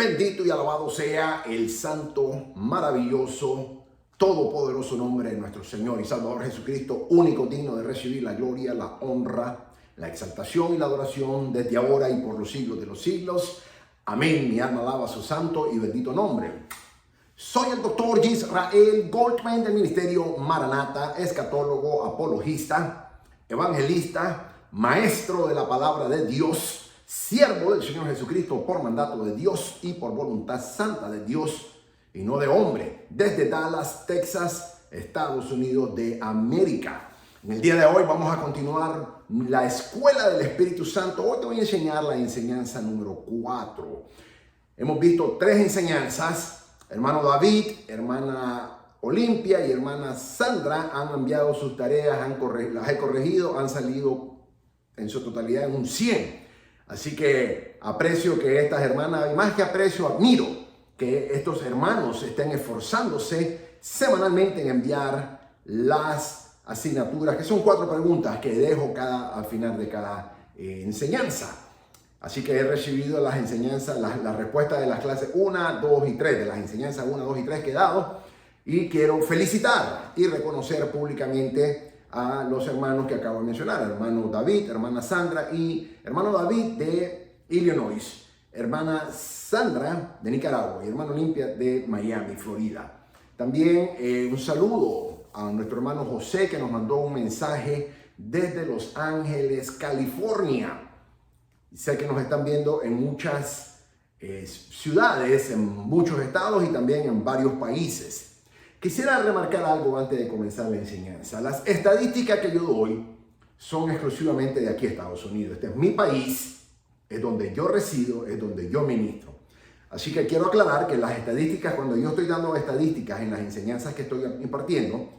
Bendito y alabado sea el santo, maravilloso, todopoderoso nombre de nuestro Señor y Salvador Jesucristo, único digno de recibir la gloria, la honra, la exaltación y la adoración desde ahora y por los siglos de los siglos. Amén. Mi alma alaba su santo y bendito nombre. Soy el doctor Israel Goldman del Ministerio Maranata, escatólogo, apologista, evangelista, maestro de la palabra de Dios, siervo del Señor Jesucristo por mandato de Dios y por voluntad santa de Dios y no de hombre, desde Dallas, Texas, Estados Unidos de América. En el día de hoy vamos a continuar la Escuela del Espíritu Santo. Hoy te voy a enseñar la enseñanza número 4. Hemos visto 3 enseñanzas. Hermano David, hermana Olimpia y hermana Sandra han enviado sus tareas, las he corregido, han salido en su totalidad en un 100. Así que aprecio que estas hermanas, y más que aprecio, admiro que estos hermanos estén esforzándose semanalmente en enviar las asignaturas, que son 4 preguntas que dejo al final de cada enseñanza. Así que he recibido las enseñanzas, las respuestas de las clases 1, 2 y 3, de las enseñanzas 1, 2 y 3 que he dado. Y quiero felicitar y reconocer públicamente a los hermanos que acabo de mencionar, hermano David, hermana Sandra y hermano David de Illinois, hermana Sandra de Nicaragua y hermano Olimpia de Miami, Florida. También un saludo a nuestro hermano José, que nos mandó un mensaje desde Los Ángeles, California. Sé que nos están viendo en muchas ciudades, en muchos estados y también en varios países. Quisiera remarcar algo antes de comenzar la enseñanza. Las estadísticas que yo doy son exclusivamente de aquí, Estados Unidos. Este es mi país, es donde yo resido, es donde yo ministro. Así que quiero aclarar que las estadísticas, cuando yo estoy dando estadísticas en las enseñanzas que estoy impartiendo,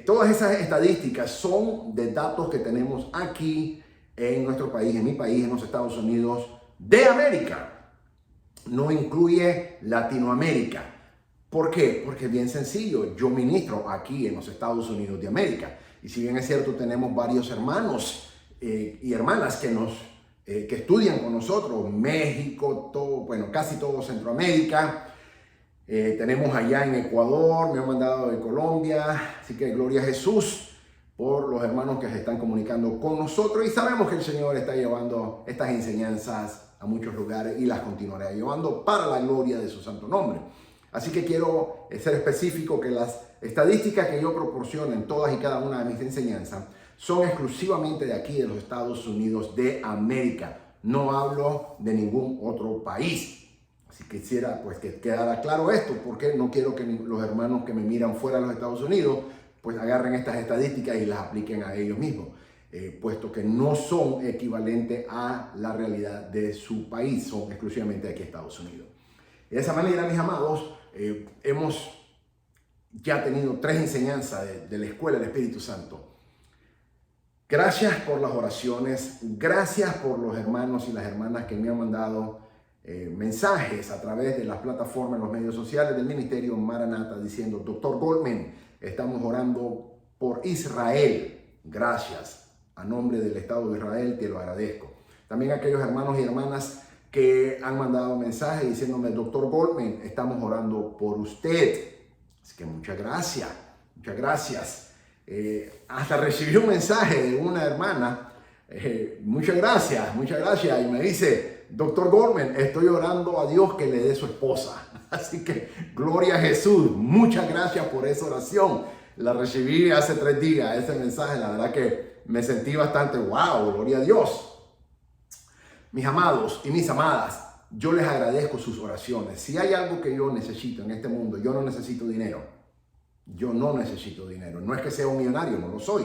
todas esas estadísticas son de datos que tenemos aquí en nuestro país, en mi país, en los Estados Unidos de América. No incluye Latinoamérica. ¿Por qué? Porque es bien sencillo. Yo ministro aquí en los Estados Unidos de América. Y si bien es cierto, tenemos varios hermanos y hermanas que estudian con nosotros. México, casi todo Centroamérica. Tenemos allá en Ecuador, me han mandado de Colombia. Así que gloria a Jesús por los hermanos que se están comunicando con nosotros. Y sabemos que el Señor está llevando estas enseñanzas a muchos lugares y las continuará llevando para la gloria de su santo nombre. Así que quiero ser específico que las estadísticas que yo proporciono en todas y cada una de mis enseñanzas son exclusivamente de aquí, de los Estados Unidos de América. No hablo de ningún otro país. Así que quisiera que quedara claro esto, porque no quiero que los hermanos que me miran fuera de los Estados Unidos pues agarren estas estadísticas y las apliquen a ellos mismos, puesto que no son equivalentes a la realidad de su país, son exclusivamente de aquí, Estados Unidos. De esa manera, mis amados, hemos ya tenido 3 enseñanzas de la Escuela del Espíritu Santo. Gracias por las oraciones, gracias por los hermanos y las hermanas que me han mandado mensajes a través de las plataformas, en los medios sociales del Ministerio Maranata, diciendo: Doctor Goldman, estamos orando por Israel. Gracias. A nombre del Estado de Israel te lo agradezco. También a aquellos hermanos y hermanas que han mandado mensajes diciéndome: Doctor Goldman, estamos orando por usted. Así que muchas gracias, muchas gracias. Hasta recibí un mensaje de una hermana, muchas gracias, y me dice: Doctor Goldman, estoy orando a Dios que le dé su esposa. Así que gloria a Jesús, muchas gracias por esa oración. La recibí hace 3 días, ese mensaje, la verdad que me sentí bastante, wow, gloria a Dios. Mis amados y mis amadas, yo les agradezco sus oraciones. Si hay algo que yo necesito en este mundo, yo no necesito dinero. Yo no necesito dinero. No es que sea un millonario, no lo soy.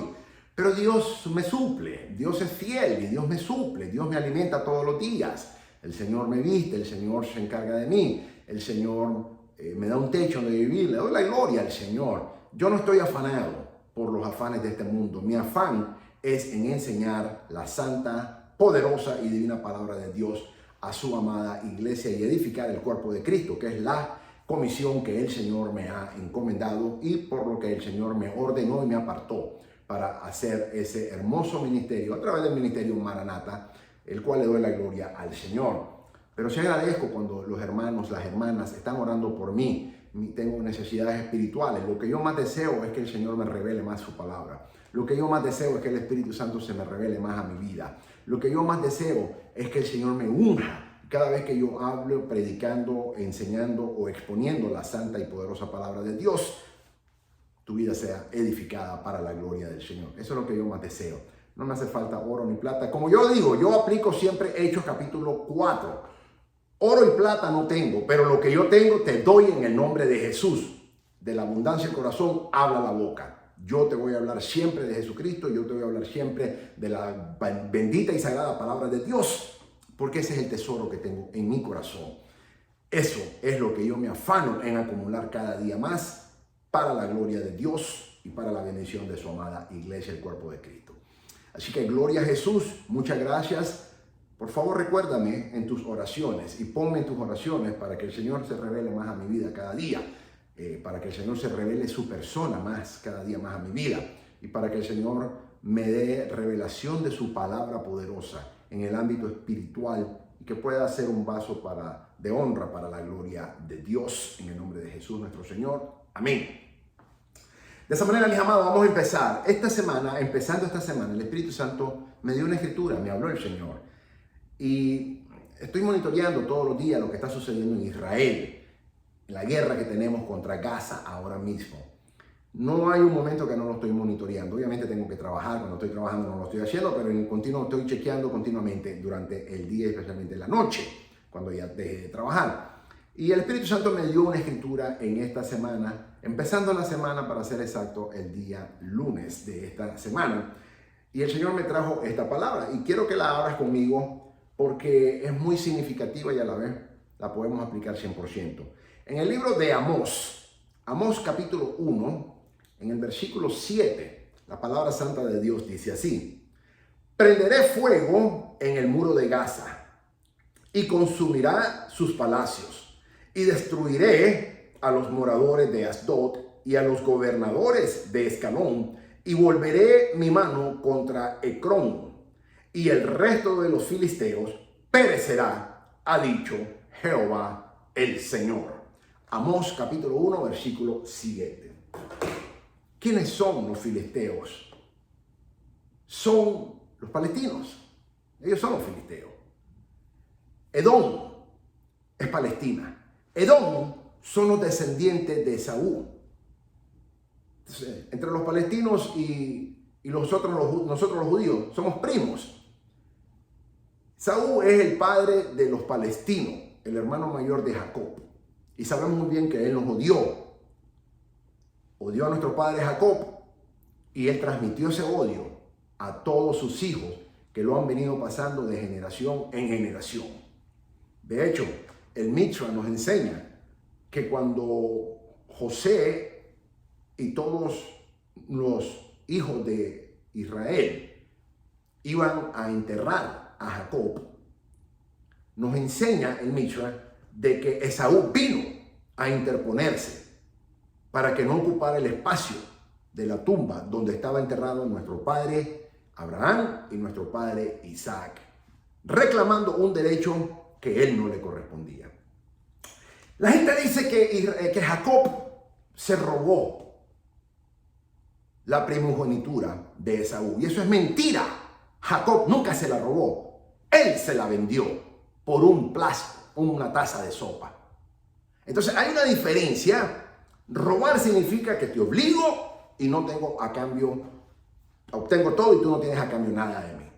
Pero Dios me suple. Dios es fiel y Dios me suple. Dios me alimenta todos los días. El Señor me viste, el Señor se encarga de mí. El Señor me da un techo donde vivir. Le doy la gloria al Señor. Yo no estoy afanado por los afanes de este mundo. Mi afán es en enseñar la santa, poderosa y divina palabra de Dios a su amada iglesia y edificar el cuerpo de Cristo, que es la comisión que el Señor me ha encomendado y por lo que el Señor me ordenó y me apartó para hacer ese hermoso ministerio a través del Ministerio Maranata, el cual le doy la gloria al Señor. Pero sí agradezco cuando los hermanos, las hermanas están orando por mí. Tengo necesidades espirituales. Lo que yo más deseo es que el Señor me revele más su palabra. Lo que yo más deseo es que el Espíritu Santo se me revele más a mi vida. Lo que yo más deseo es que el Señor me unja cada vez que yo hablo, predicando, enseñando o exponiendo la santa y poderosa palabra de Dios. Tu vida sea edificada para la gloria del Señor. Eso es lo que yo más deseo. No me hace falta oro ni plata. Como yo digo, yo aplico siempre Hechos capítulo 4. Oro y plata no tengo, pero lo que yo tengo te doy en el nombre de Jesús. De la abundancia del corazón habla la boca. Yo te voy a hablar siempre de Jesucristo. Yo te voy a hablar siempre de la bendita y sagrada palabra de Dios. Porque ese es el tesoro que tengo en mi corazón. Eso es lo que yo me afano en acumular cada día más para la gloria de Dios y para la bendición de su amada iglesia, el cuerpo de Cristo. Así que gloria a Jesús. Muchas gracias. Por favor, recuérdame en tus oraciones y ponme en tus oraciones para que el Señor se revele más a mi vida cada día, para que el Señor se revele su persona más cada día más a mi vida y para que el Señor me dé revelación de su palabra poderosa en el ámbito espiritual y que pueda ser un vaso de honra para la gloria de Dios en el nombre de Jesús nuestro Señor. Amén. De esa manera, mis amados, vamos a empezar. Empezando esta semana, el Espíritu Santo me dio una escritura, me habló el Señor. Y estoy monitoreando todos los días lo que está sucediendo en Israel, la guerra que tenemos contra Gaza ahora mismo. No hay un momento que no lo estoy monitoreando. Obviamente tengo que trabajar, cuando estoy trabajando no lo estoy haciendo, pero en continuo estoy chequeando continuamente durante el día, especialmente la noche, cuando ya deje de trabajar. Y el Espíritu Santo me dio una escritura en esta semana, empezando la semana, para ser exacto, el día lunes de esta semana. Y el Señor me trajo esta palabra y quiero que la abras conmigo porque es muy significativa y a la vez la podemos aplicar 100%. En el libro de Amós capítulo 1, en el versículo 7, la palabra santa de Dios dice así: prenderé fuego en el muro de Gaza y consumirá sus palacios y destruiré a los moradores de Asdod y a los gobernadores de Escalón y volveré mi mano contra Ecrón y el resto de los filisteos perecerá, ha dicho Jehová el Señor. Amós capítulo 1, versículo 7. ¿Quiénes son los filisteos? Son los palestinos. Ellos son los filisteos. Edom es Palestina. Edom son los descendientes de Esaú. Entonces, entre los palestinos y nosotros los judíos somos primos. Saúl es el padre de los palestinos, el hermano mayor de Jacob. Y sabemos muy bien que él nos odió. Odió a nuestro padre Jacob y él transmitió ese odio a todos sus hijos que lo han venido pasando de generación en generación. De hecho, el Mitra nos enseña que cuando José y todos los hijos de Israel iban a enterrar a Jacob, nos enseña el Mitra de que Esaú vino a interponerse para que no ocupara el espacio de la tumba donde estaba enterrado nuestro padre Abraham y nuestro padre Isaac, reclamando un derecho que él no le correspondía. La gente dice que Jacob se robó la primogenitura de Esaú, y eso es mentira. Jacob nunca se la robó, él se la vendió por un plástico, una taza de sopa. Entonces hay una diferencia. Robar significa que te obligo y no tengo a cambio, obtengo todo y tú no tienes a cambio nada de mí.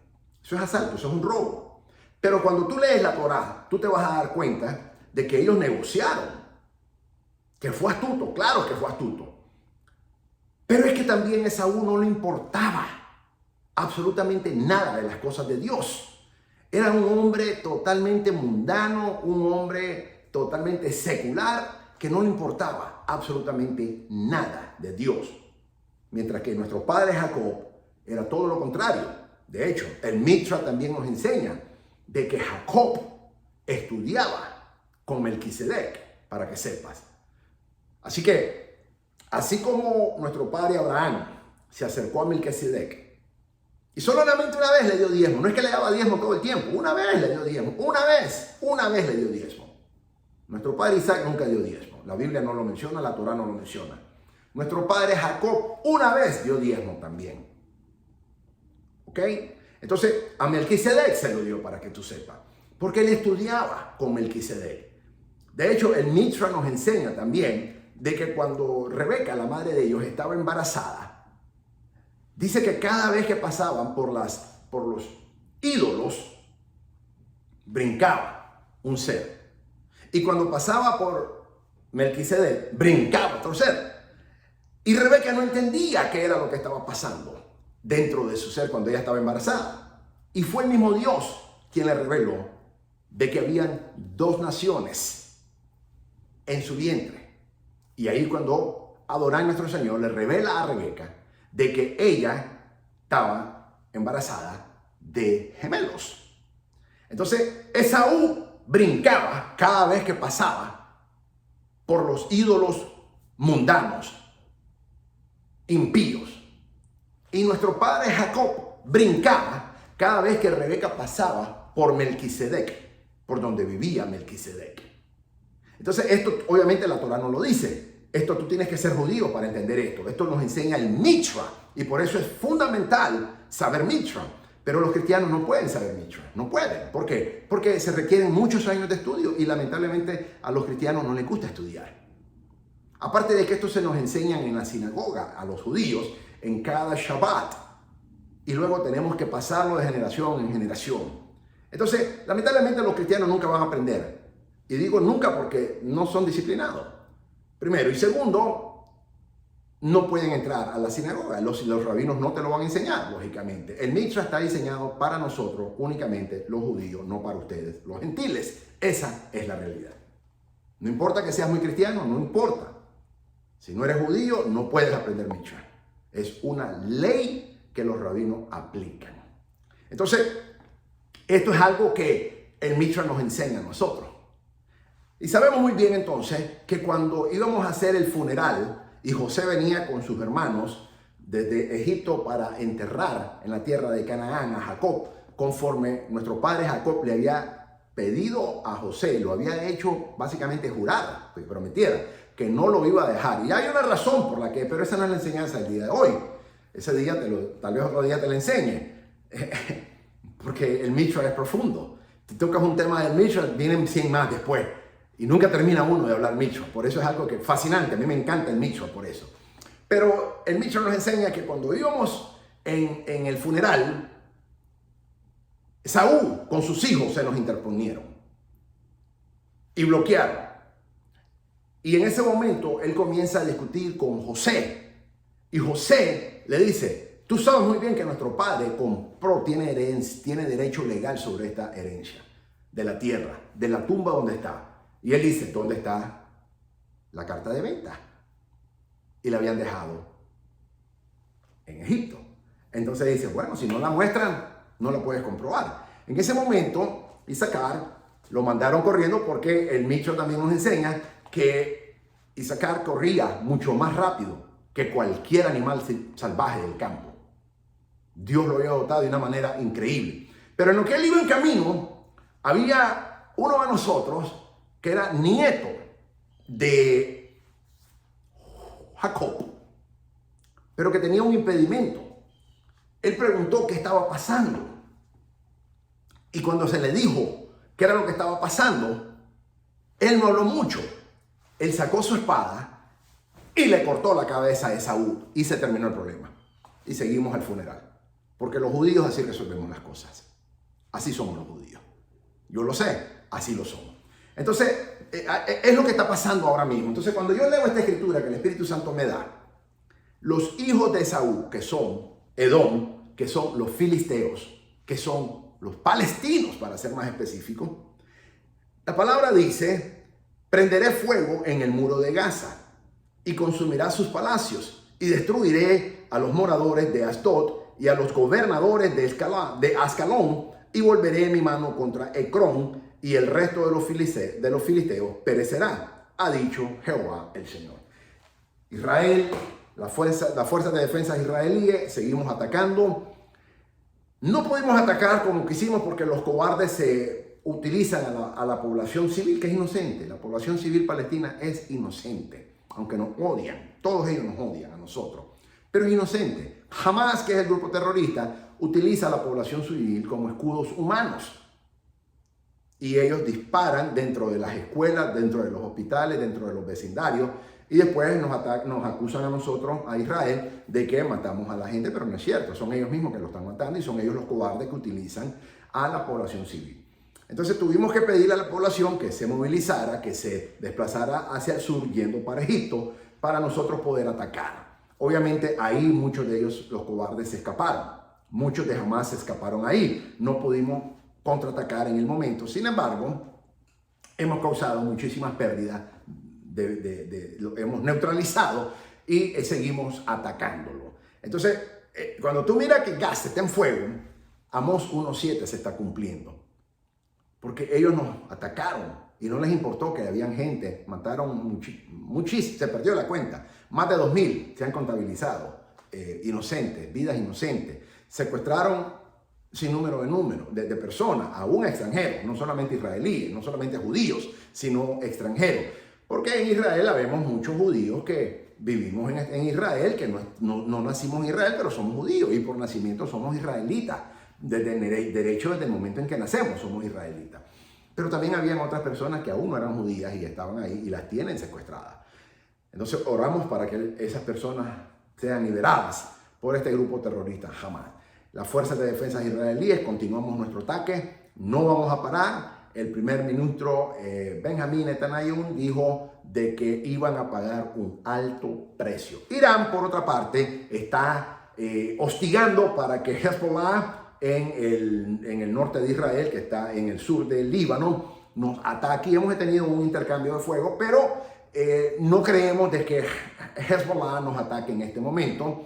Eso es asalto, eso es un robo. Pero cuando tú lees la Torá, tú te vas a dar cuenta de que ellos negociaron, que fue astuto, claro que fue astuto. Pero es que también a Esaú no le importaba absolutamente nada de las cosas de Dios. Era un hombre totalmente mundano, un hombre totalmente secular, que no le importaba absolutamente nada de Dios. Mientras que nuestro padre Jacob era todo lo contrario. De hecho, el Mitra también nos enseña de que Jacob estudiaba con Melquisedec, para que sepas. Así que, así como nuestro padre Abraham se acercó a Melquisedec Y solamente una vez le dio diezmo. No es que le daba diezmo todo el tiempo. Una vez le dio diezmo. Una vez le dio diezmo. Nuestro padre Isaac nunca dio diezmo. La Biblia no lo menciona, la Torá no lo menciona. Nuestro padre Jacob una vez dio diezmo también. ¿Ok? Entonces, a Melquisedec se lo dio, para que tú sepas. Porque él estudiaba con Melquisedec. De hecho, el Mitra nos enseña también de que cuando Rebeca, la madre de ellos, estaba embarazada, dice que cada vez que pasaban por los ídolos, brincaba un ser. Y cuando pasaba por Melquisedec, brincaba otro ser. Y Rebeca no entendía qué era lo que estaba pasando dentro de su ser cuando ella estaba embarazada. Y fue el mismo Dios quien le reveló de que habían dos naciones en su vientre. Y ahí cuando Adonai nuestro Señor le revela a Rebeca de que ella estaba embarazada de gemelos. Entonces Esaú brincaba cada vez que pasaba por los ídolos mundanos, impíos. Y nuestro padre Jacob brincaba cada vez que Rebeca pasaba por Melquisedec, por donde vivía Melquisedec. Entonces esto obviamente la Torá no lo dice. Esto tú tienes que ser judío para entender esto. Esto nos enseña el Mitra y por eso es fundamental saber Mitra. Pero los cristianos no pueden saber Mitra, no pueden. ¿Por qué? Porque se requieren muchos años de estudio y lamentablemente a los cristianos no les gusta estudiar. Aparte de que esto se nos enseña en la sinagoga a los judíos en cada Shabbat y luego tenemos que pasarlo de generación en generación. Entonces, lamentablemente los cristianos nunca van a aprender. Y digo nunca porque no son disciplinados. Primero. Y segundo, no pueden entrar a la sinagoga. Los rabinos no te lo van a enseñar, lógicamente. El Mitra está diseñado para nosotros, únicamente los judíos, no para ustedes, los gentiles. Esa es la realidad. No importa que seas muy cristiano, no importa. Si no eres judío, no puedes aprender Mitra. Es una ley que los rabinos aplican. Entonces, esto es algo que el Mitra nos enseña a nosotros. Y sabemos muy bien entonces que cuando íbamos a hacer el funeral y José venía con sus hermanos desde Egipto para enterrar en la tierra de Canaán a Jacob, conforme nuestro padre Jacob le había pedido a José, lo había hecho básicamente jurar, que prometiera que no lo iba a dejar. Y hay una razón por la que, pero esa no es la enseñanza del día de hoy. Ese día tal vez otro día te lo enseñe, porque el Mitra es profundo. Si tocas un tema del Mitra, vienen 100 más después. Y nunca termina uno de hablar Mitra. Por eso es algo que fascinante. A mí me encanta el Mitra por eso. Pero el Mitra nos enseña que cuando íbamos en el funeral, Saúl con sus hijos se nos interponieron y bloquearon. Y en ese momento él comienza a discutir con José. Y José le dice, tú sabes muy bien que nuestro padre compró, tiene derecho legal sobre esta herencia de la tierra, de la tumba donde está. Y él dice, ¿dónde está la carta de venta? Y la habían dejado en Egipto. Entonces dice, bueno, si no la muestran, no la puedes comprobar. En ese momento, Isaacar lo mandaron corriendo porque el Mitra también nos enseña que Isaacar corría mucho más rápido que cualquier animal salvaje del campo. Dios lo había dotado de una manera increíble. Pero en lo que él iba en camino, había uno de nosotros que era nieto de Jacob, pero que tenía un impedimento. Él preguntó qué estaba pasando. Y cuando se le dijo qué era lo que estaba pasando, él no habló mucho. Él sacó su espada y le cortó la cabeza a Esaú y se terminó el problema. Y seguimos al funeral. Porque los judíos así resolvemos las cosas. Así somos los judíos. Yo lo sé, así lo somos. Entonces, es lo que está pasando ahora mismo. Entonces, cuando yo leo esta escritura que el Espíritu Santo me da, los hijos de Esaú, que son Edom, que son los filisteos, que son los palestinos, para ser más específico, la palabra dice, prenderé fuego en el muro de Gaza y consumirá sus palacios y destruiré a los moradores de Asdod y a los gobernadores de Ascalón y volveré mi mano contra Ecrón y el resto de los filisteos perecerá, ha dicho Jehová el Señor. Israel, la fuerza de defensa israelíes, seguimos atacando. No pudimos atacar como quisimos porque los cobardes se utilizan a la población civil, que es inocente. La población civil palestina es inocente, aunque nos odian. Todos ellos nos odian a nosotros, pero es inocente. Jamás, que es el grupo terrorista, utiliza a la población civil como escudos humanos. Y ellos disparan dentro de las escuelas, dentro de los hospitales, dentro de los vecindarios, y después nos acusan a nosotros, a Israel, de que matamos a la gente, pero no es cierto. Son ellos mismos que lo están matando y son ellos los cobardes que utilizan a la población civil. Entonces tuvimos que pedirle a la población que se movilizara, que se desplazara hacia el sur, yendo para Egipto, para nosotros poder atacar. Obviamente ahí muchos de ellos, los cobardes, se escaparon. Muchos de Hamas se escaparon ahí. No pudimos contraatacar en el momento. Sin embargo, hemos causado muchísimas pérdidas, lo hemos neutralizado y seguimos atacándolo. Entonces, cuando tú miras que Gaza está en fuego, Amós 1:7 se está cumpliendo. Porque ellos nos atacaron y no les importó que habían gente, mataron muchísimo, se perdió la cuenta. Más de 2.000 se han contabilizado, inocentes, vidas inocentes. Secuestraron sin número de personas, aún extranjeros, no solamente israelíes, no solamente judíos, sino extranjeros. Porque en Israel habemos muchos judíos que vivimos en Israel, que no nacimos en Israel, pero somos judíos y por nacimiento somos israelitas. Desde derecho, desde el momento en que nacemos, somos israelitas. Pero también habían otras personas que aún no eran judías y estaban ahí y las tienen secuestradas. Entonces oramos para que esas personas sean liberadas por este grupo terrorista Hamas. Las fuerzas de defensa israelíes continuamos nuestro ataque, no vamos a parar. El primer ministro Benjamín Netanyahu dijo de que iban a pagar un alto precio. Irán, por otra parte, está hostigando para que Hezbollah en el norte de Israel, que está en el sur del Líbano, nos ataque. Hemos tenido un intercambio de fuego, pero no creemos de que Hezbollah nos ataque en este momento.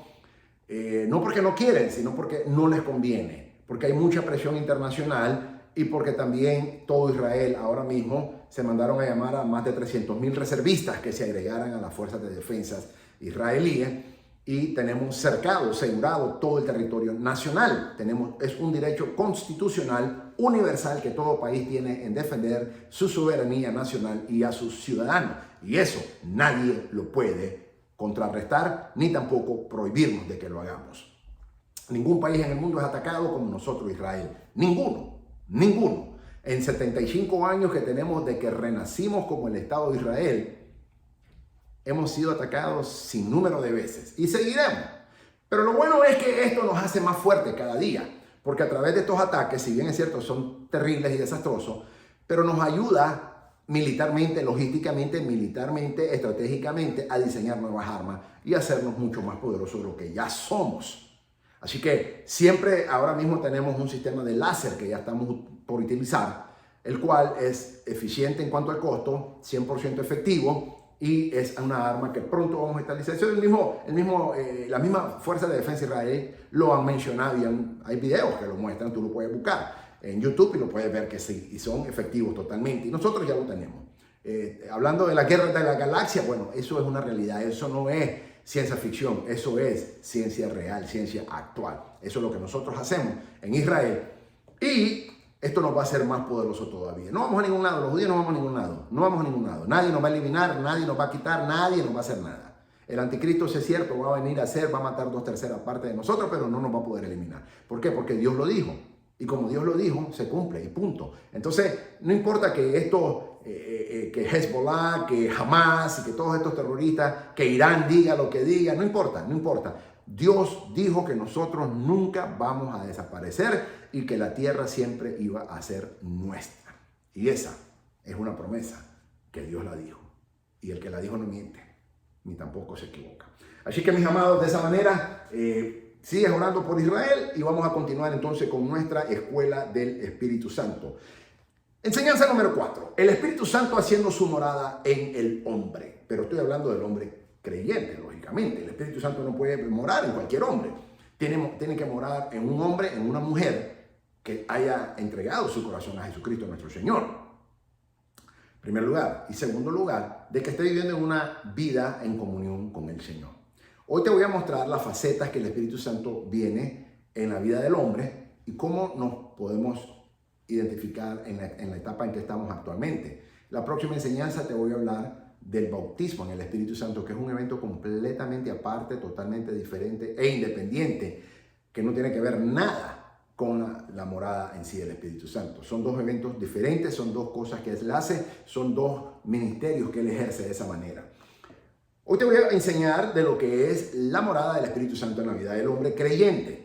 No porque no quieren, sino porque no les conviene, porque hay mucha presión internacional y porque también todo Israel ahora mismo se mandaron a llamar a más de 300.000 reservistas que se agregaran a las fuerzas de defensa israelíes y tenemos cercado, asegurado todo el territorio nacional. Es un derecho constitucional universal que todo país tiene en defender su soberanía nacional y a sus ciudadanos. Y eso nadie lo puede contrarrestar ni tampoco prohibirnos de que lo hagamos. Ningún país en el mundo es atacado como nosotros, Israel. Ninguno. En 75 años que tenemos de que renacimos como el Estado de Israel, hemos sido atacados sin número de veces y seguiremos. Pero lo bueno es que esto nos hace más fuertes cada día, porque a través de estos ataques, si bien es cierto, son terribles y desastrosos, pero nos ayuda militarmente, logísticamente, militarmente, estratégicamente a diseñar nuevas armas y hacernos mucho más poderosos de lo que ya somos. Así que siempre ahora mismo tenemos un sistema de láser que ya estamos por utilizar, el cual es eficiente en cuanto al costo, 100% efectivo y es una arma que pronto vamos a estabilizar. Eso es la misma Fuerza de Defensa de Israel lo han mencionado y hay videos que lo muestran, tú lo puedes buscar en YouTube y lo puedes ver que sí, y son efectivos totalmente. Y nosotros ya lo tenemos. Hablando de la guerra de la galaxia, bueno, eso es una realidad, eso no es ciencia ficción, eso es ciencia real, ciencia actual. Eso es lo que nosotros hacemos en Israel y esto nos va a hacer más poderoso todavía. No vamos a ningún lado, los judíos no vamos a ningún lado, no vamos a ningún lado. Nadie nos va a eliminar, nadie nos va a quitar, nadie nos va a hacer nada. El anticristo, es cierto, va a venir a hacer, va a matar 2/3 partes de nosotros, pero no nos va a poder eliminar. ¿Por qué? Porque Dios lo dijo. Y como Dios lo dijo, se cumple y punto. Entonces, no importa que que Hezbollah, que Hamas y que todos estos terroristas, que Irán diga lo que diga, no importa. Dios dijo que nosotros nunca vamos a desaparecer y que la tierra siempre iba a ser nuestra. Y esa es una promesa que Dios la dijo. Y el que la dijo no miente, ni tampoco se equivoca. Así que mis amados, de esa manera, sigues orando por Israel y vamos a continuar entonces con nuestra escuela del Espíritu Santo. Enseñanza número 4. El Espíritu Santo haciendo su morada en el hombre. Pero estoy hablando del hombre creyente, lógicamente. El Espíritu Santo no puede morar en cualquier hombre. Tiene que morar en un hombre, en una mujer que haya entregado su corazón a Jesucristo nuestro Señor. En primer lugar. Y segundo lugar, de que esté viviendo en una vida en comunión con el Señor. Hoy te voy a mostrar las facetas que el Espíritu Santo viene en la vida del hombre y cómo nos podemos identificar en la etapa en que estamos actualmente. La próxima enseñanza te voy a hablar del bautismo en el Espíritu Santo, que es un evento completamente aparte, totalmente diferente e independiente, que no tiene que ver nada con la morada en sí del Espíritu Santo. Son dos eventos diferentes, son dos cosas que Él hace, son dos ministerios que Él ejerce de esa manera. Hoy te voy a enseñar de lo que es la morada del Espíritu Santo en la vida del hombre creyente.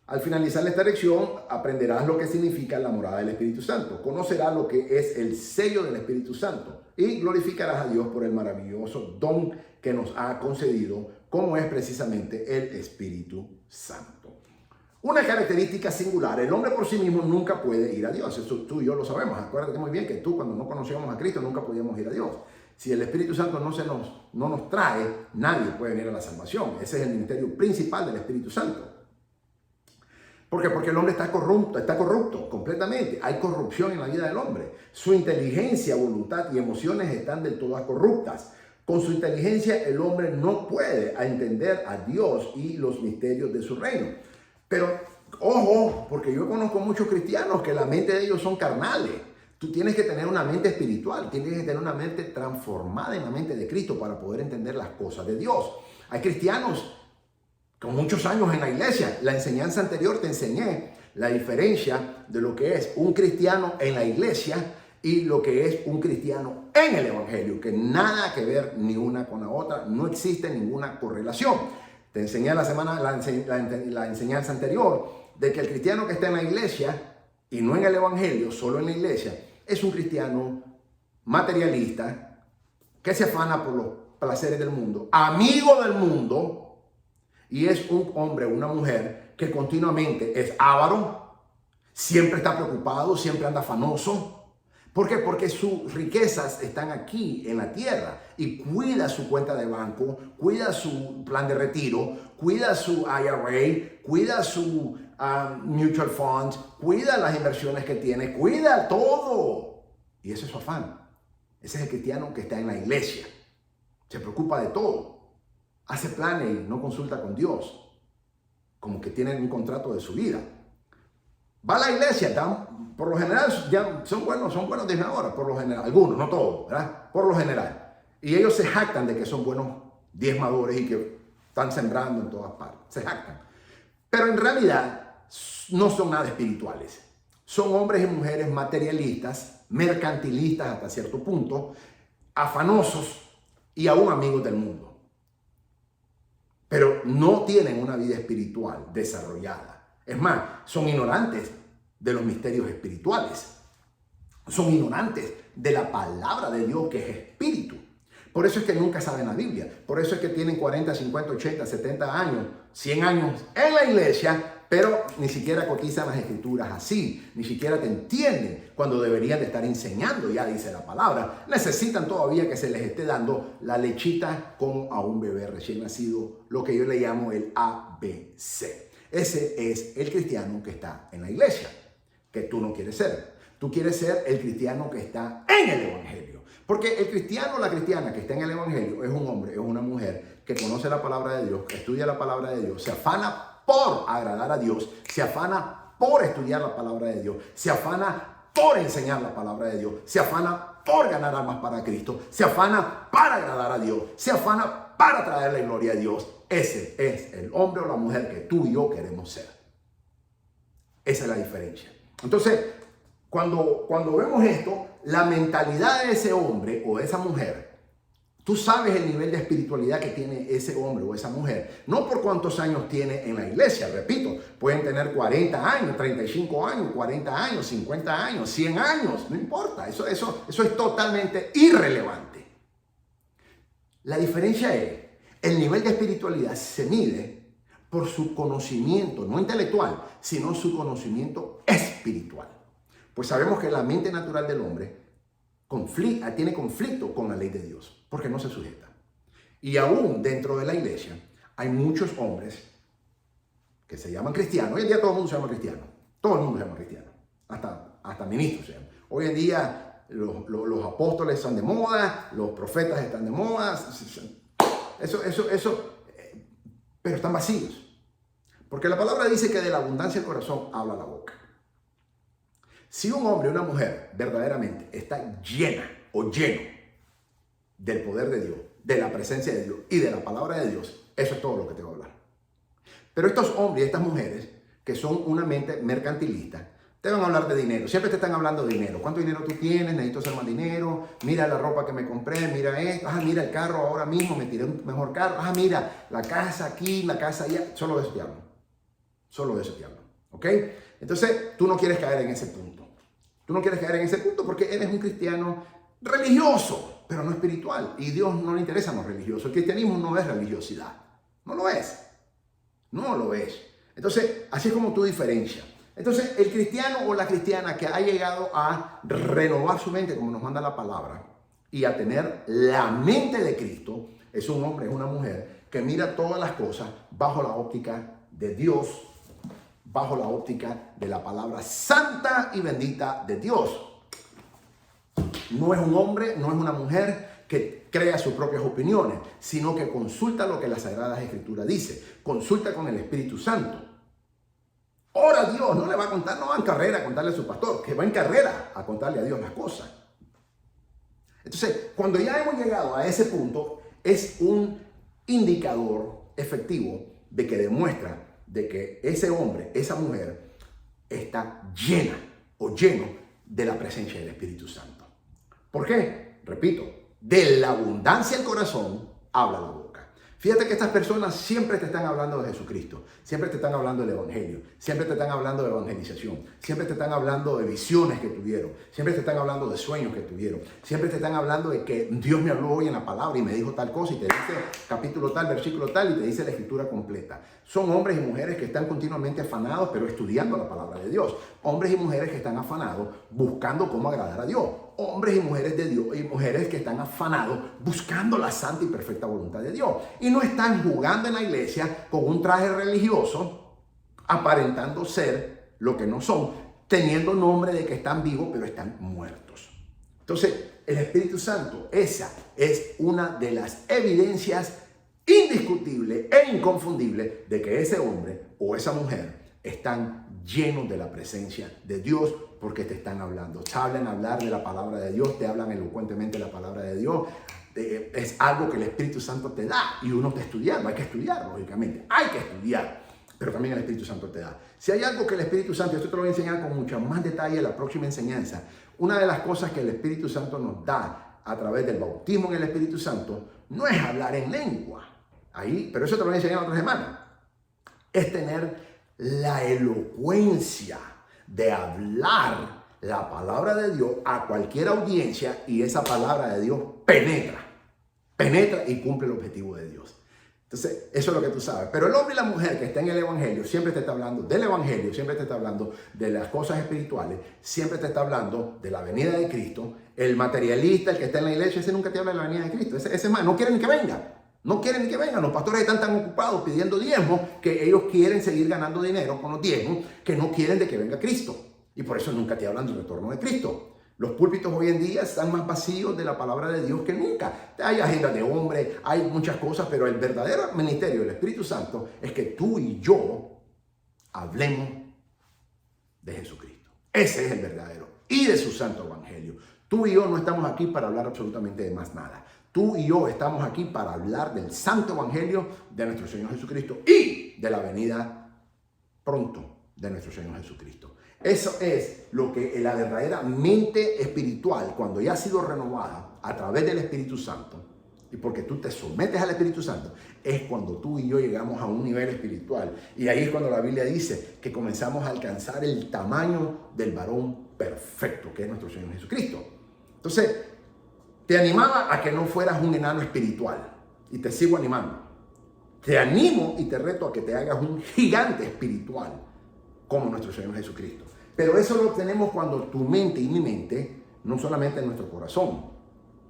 Al finalizar esta lección, aprenderás lo que significa la morada del Espíritu Santo. Conocerás lo que es el sello del Espíritu Santo y glorificarás a Dios por el maravilloso don que nos ha concedido, como es precisamente el Espíritu Santo. Una característica singular: el hombre por sí mismo nunca puede ir a Dios. Eso tú y yo lo sabemos. Acuérdate muy bien que tú, cuando no conocíamos a Cristo, nunca podíamos ir a Dios. Si el Espíritu Santo no nos trae, nadie puede venir a la salvación. Ese es el ministerio principal del Espíritu Santo. ¿Por qué? Porque el hombre está corrupto completamente. Hay corrupción en la vida del hombre. Su inteligencia, voluntad y emociones están del todo corruptas. Con su inteligencia el hombre no puede entender a Dios y los misterios de su reino. Pero, ojo, porque yo conozco muchos cristianos que la mente de ellos son carnales. Tú tienes que tener una mente espiritual, tienes que tener una mente transformada en la mente de Cristo para poder entender las cosas de Dios. Hay cristianos con muchos años en la iglesia. La enseñanza anterior te enseñé la diferencia de lo que es un cristiano en la iglesia y lo que es un cristiano en el evangelio, que nada que ver ni una con la otra, no existe ninguna correlación. Te enseñé la enseñanza anterior de que el cristiano que está en la iglesia y no en el evangelio, solo en la iglesia, es un cristiano materialista que se afana por los placeres del mundo, amigo del mundo, y es un hombre o una mujer que continuamente es avaro, siempre está preocupado, siempre anda afanoso. ¿Por qué? Porque sus riquezas están aquí en la tierra y cuida su cuenta de banco, cuida su plan de retiro, cuida su IRA, cuida su mutual funds, cuida las inversiones que tiene, cuida todo. Y ese es su afán. Ese es el cristiano que está en la iglesia. Se preocupa de todo. Hace planes y no consulta con Dios. Como que tiene un contrato de su vida. Va a la iglesia, por lo general ya son buenos desde ahora, por lo general, algunos, no todos, ¿verdad? Por lo general. Y ellos se jactan de que son buenos diezmadores y que están sembrando en todas partes, se jactan. Pero en realidad no son nada espirituales. Son hombres y mujeres materialistas, mercantilistas hasta cierto punto, afanosos y aún amigos del mundo. Pero no tienen una vida espiritual desarrollada. Es más, son ignorantes de los misterios espirituales. Son ignorantes de la palabra de Dios, que es espíritu. Por eso es que nunca saben la Biblia. Por eso es que tienen 40, 50, 80, 70 años, 100 años en la iglesia, pero ni siquiera cotizan las escrituras así. Ni siquiera te entienden cuando deberían de estar enseñando, ya dice la palabra. Necesitan todavía que se les esté dando la lechita como a un bebé recién nacido, lo que yo le llamo el ABC. Ese es el cristiano que está en la iglesia, que tú no quieres ser. Tú quieres ser el cristiano que está en el evangelio. Porque el cristiano o la cristiana que está en el evangelio es un hombre, es una mujer que conoce la palabra de Dios, que estudia la palabra de Dios, se afana por agradar a Dios, se afana por estudiar la palabra de Dios, se afana por enseñar la palabra de Dios, se afana por ganar almas para Cristo, se afana para agradar a Dios, se afana para traerle gloria a Dios. Ese es el hombre o la mujer que tú y yo queremos ser. Esa es la diferencia. Entonces, cuando vemos esto, la mentalidad de ese hombre o de esa mujer, tú sabes el nivel de espiritualidad que tiene ese hombre o esa mujer. No por cuántos años tiene en la iglesia, repito, pueden tener 40 años, 35 años, 40 años, 50 años, 100 años, no importa. Eso es totalmente irrelevante. La diferencia es, el nivel de espiritualidad se mide por su conocimiento, no intelectual, sino su conocimiento espiritual. Pues sabemos que la mente natural del hombre tiene conflicto con la ley de Dios, porque no se sujeta. Y aún dentro de la iglesia hay muchos hombres que se llaman cristianos. Hoy en día todo el mundo se llama cristiano. Todo el mundo se llama cristiano. Hasta ministros se llaman. Hoy en día los apóstoles están de moda, los profetas están de moda. Pero están vacíos. Porque la palabra dice que de la abundancia del corazón habla la boca. Si un hombre o una mujer verdaderamente está llena o lleno del poder de Dios, de la presencia de Dios y de la palabra de Dios, eso es todo lo que te va a hablar. Pero estos hombres y estas mujeres que son una mente mercantilista, te van a hablar de dinero. Siempre te están hablando de dinero. ¿Cuánto dinero tú tienes? Necesito hacer más dinero. Mira la ropa que me compré. Mira esto. Mira el carro ahora mismo. Me tiré un mejor carro. Mira la casa aquí, la casa allá. Solo de eso te hablo. Solo de eso te hablo. ¿Ok? Entonces, tú no quieres caer en ese punto. Tú no quieres caer en ese punto porque eres un cristiano religioso, pero no espiritual. Y Dios no le interesan los religiosos. El cristianismo no es religiosidad. No lo es. No lo es. Entonces, así es como tú diferencias. Entonces, el cristiano o la cristiana que ha llegado a renovar su mente, como nos manda la palabra, y a tener la mente de Cristo, es un hombre, es una mujer que mira todas las cosas bajo la óptica de Dios, bajo la óptica de la palabra santa y bendita de Dios. No es un hombre, no es una mujer que crea sus propias opiniones, sino que consulta lo que las Sagradas Escrituras dice, consulta con el Espíritu Santo. Ora a Dios, no le va a contar, no va en carrera a contarle a su pastor, que va en carrera a contarle a Dios las cosas. Entonces, cuando ya hemos llegado a ese punto, es un indicador efectivo de que demuestra de que ese hombre, esa mujer, está llena o lleno de la presencia del Espíritu Santo. ¿Por qué? Repito, de la abundancia del corazón habla la boca. Fíjate que estas personas siempre te están hablando de Jesucristo, siempre te están hablando del Evangelio, siempre te están hablando de evangelización, siempre te están hablando de visiones que tuvieron, siempre te están hablando de sueños que tuvieron, siempre te están hablando de que Dios me habló hoy en la palabra y me dijo tal cosa y te dice capítulo tal, versículo tal y te dice la escritura completa. Son hombres y mujeres que están continuamente afanados, pero estudiando la palabra de Dios. Hombres y mujeres que están afanados buscando cómo agradar a Dios. Hombres y mujeres de Dios y mujeres que están afanados buscando la santa y perfecta voluntad de Dios. Y no están jugando en la iglesia con un traje religioso, aparentando ser lo que no son, teniendo nombre de que están vivos, pero están muertos. Entonces, el Espíritu Santo, esa es una de las evidencias indiscutibles e inconfundibles de que ese hombre o esa mujer están llenos de la presencia de Dios, porque te están hablando. Te hablan hablar de la palabra de Dios, te hablan elocuentemente de la palabra de Dios. Es algo que el Espíritu Santo te da y uno está estudiando. Hay que estudiar, lógicamente. Hay que estudiar, pero también el Espíritu Santo te da. Si hay algo que el Espíritu Santo, esto te lo voy a enseñar con mucho más detalle en la próxima enseñanza. Una de las cosas que el Espíritu Santo nos da a través del bautismo en el Espíritu Santo no es hablar en lengua. Pero eso te lo voy a enseñar otra semana. Es tener la elocuencia de hablar la palabra de Dios a cualquier audiencia y esa palabra de Dios penetra y cumple el objetivo de Dios. Entonces, eso es lo que tú sabes. Pero el hombre y la mujer que está en el Evangelio siempre te está hablando del Evangelio, siempre te está hablando de las cosas espirituales, siempre te está hablando de la venida de Cristo. El materialista, el que está en la iglesia, ese nunca te habla de la venida de Cristo. Ese más, no quiere ni que venga. No quieren ni que vengan. Los pastores están tan ocupados pidiendo diezmos que ellos quieren seguir ganando dinero con los diezmos, que no quieren de que venga Cristo. Y por eso nunca te hablan del retorno de Cristo. Los púlpitos hoy en día están más vacíos de la palabra de Dios que nunca. Hay agendas de hombre, hay muchas cosas, pero el verdadero ministerio del Espíritu Santo es que tú y yo hablemos de Jesucristo. Ese es el verdadero. Y de su santo evangelio. Tú y yo no estamos aquí para hablar absolutamente de más nada. Tú y yo estamos aquí para hablar del santo evangelio de nuestro Señor Jesucristo y de la venida pronto de nuestro Señor Jesucristo. Eso es lo que la verdadera mente espiritual, cuando ya ha sido renovada a través del Espíritu Santo, y porque tú te sometes al Espíritu Santo, es cuando tú y yo llegamos a un nivel espiritual. Y ahí es cuando la Biblia dice que comenzamos a alcanzar el tamaño del varón perfecto, que es nuestro Señor Jesucristo. Entonces, te animaba a que no fueras un enano espiritual. Y te sigo animando. Te animo y te reto a que te hagas un gigante espiritual como nuestro Señor Jesucristo. Pero eso lo obtenemos cuando tu mente y mi mente, no solamente en nuestro corazón,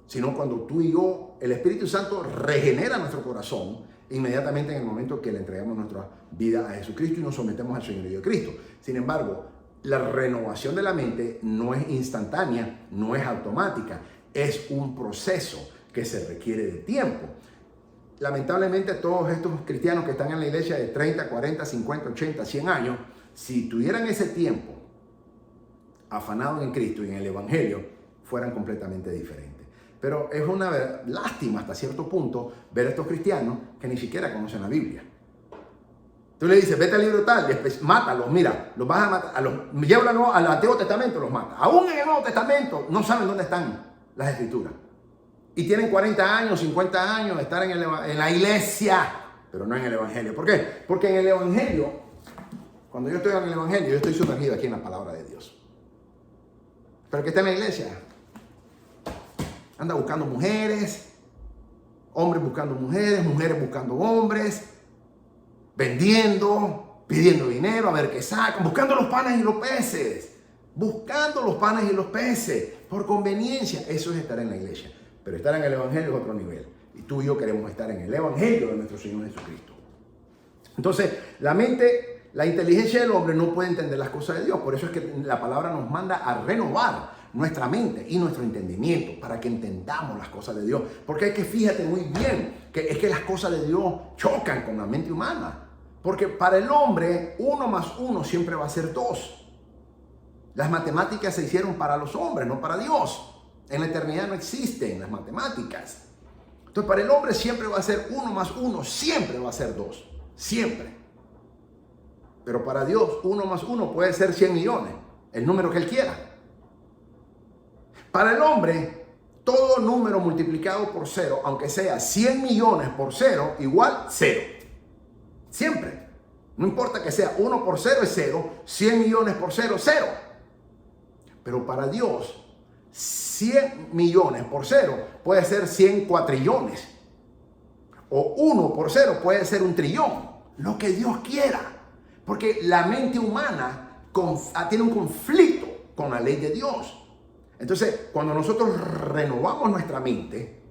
sino cuando tú y yo, el Espíritu Santo regenera nuestro corazón inmediatamente en el momento que le entregamos nuestra vida a Jesucristo y nos sometemos al Señorío de Cristo. Sin embargo, la renovación de la mente no es instantánea, no es automática. Es un proceso que se requiere de tiempo. lamentablemente todos estos cristianos que están en la iglesia de 30, 40, 50, 80, 100 años, si tuvieran ese tiempo afanados en Cristo y en el Evangelio, fueran completamente diferentes. Pero es una lástima hasta cierto punto ver a estos cristianos que ni siquiera conocen la Biblia. Tú le dices, vete al libro tal, después mátalos, mira, los vas a matar, llévalo al Antiguo Testamento, los mata. Aún en el Nuevo Testamento no saben dónde están las Escrituras. Y tienen 40 años, 50 años de estar en la iglesia, pero no en el Evangelio. ¿Por qué? Porque en el Evangelio, cuando yo estoy en el Evangelio, yo estoy sumergido aquí en la palabra de Dios. Pero que está en la iglesia, anda buscando mujeres, hombres buscando mujeres, mujeres buscando hombres, vendiendo, pidiendo dinero, a ver qué sacan, buscando los panes y los peces, buscando los panes y los peces, por conveniencia. Eso es estar en la iglesia. Pero estar en el Evangelio es otro nivel. Y tú y yo queremos estar en el Evangelio de nuestro Señor Jesucristo. Entonces, la mente, la inteligencia del hombre no puede entender las cosas de Dios. Por eso es que la palabra nos manda a renovar nuestra mente y nuestro entendimiento para que entendamos las cosas de Dios. Porque es que fíjate muy bien que es que las cosas de Dios chocan con la mente humana. Porque para el hombre, 1 más 1 siempre va a ser 2. Las matemáticas se hicieron para los hombres, no para Dios. En la eternidad no existen las matemáticas. Entonces, para el hombre siempre va a ser 1 más 1, siempre va a ser 2. Siempre. Pero para Dios, 1 más 1 puede ser 100 millones, el número que Él quiera. Para el hombre, todo número multiplicado por 0, aunque sea 100 millones por 0, igual 0. Siempre. No importa que sea 1 por 0 es 0, 100 millones por 0, 0. Pero para Dios, 100 millones por 0 puede ser 100 cuatrillones. O 1 por 0 puede ser 1 trillón. Lo que Dios quiera. Porque la mente humana tiene un conflicto con la ley de Dios. Entonces, cuando nosotros renovamos nuestra mente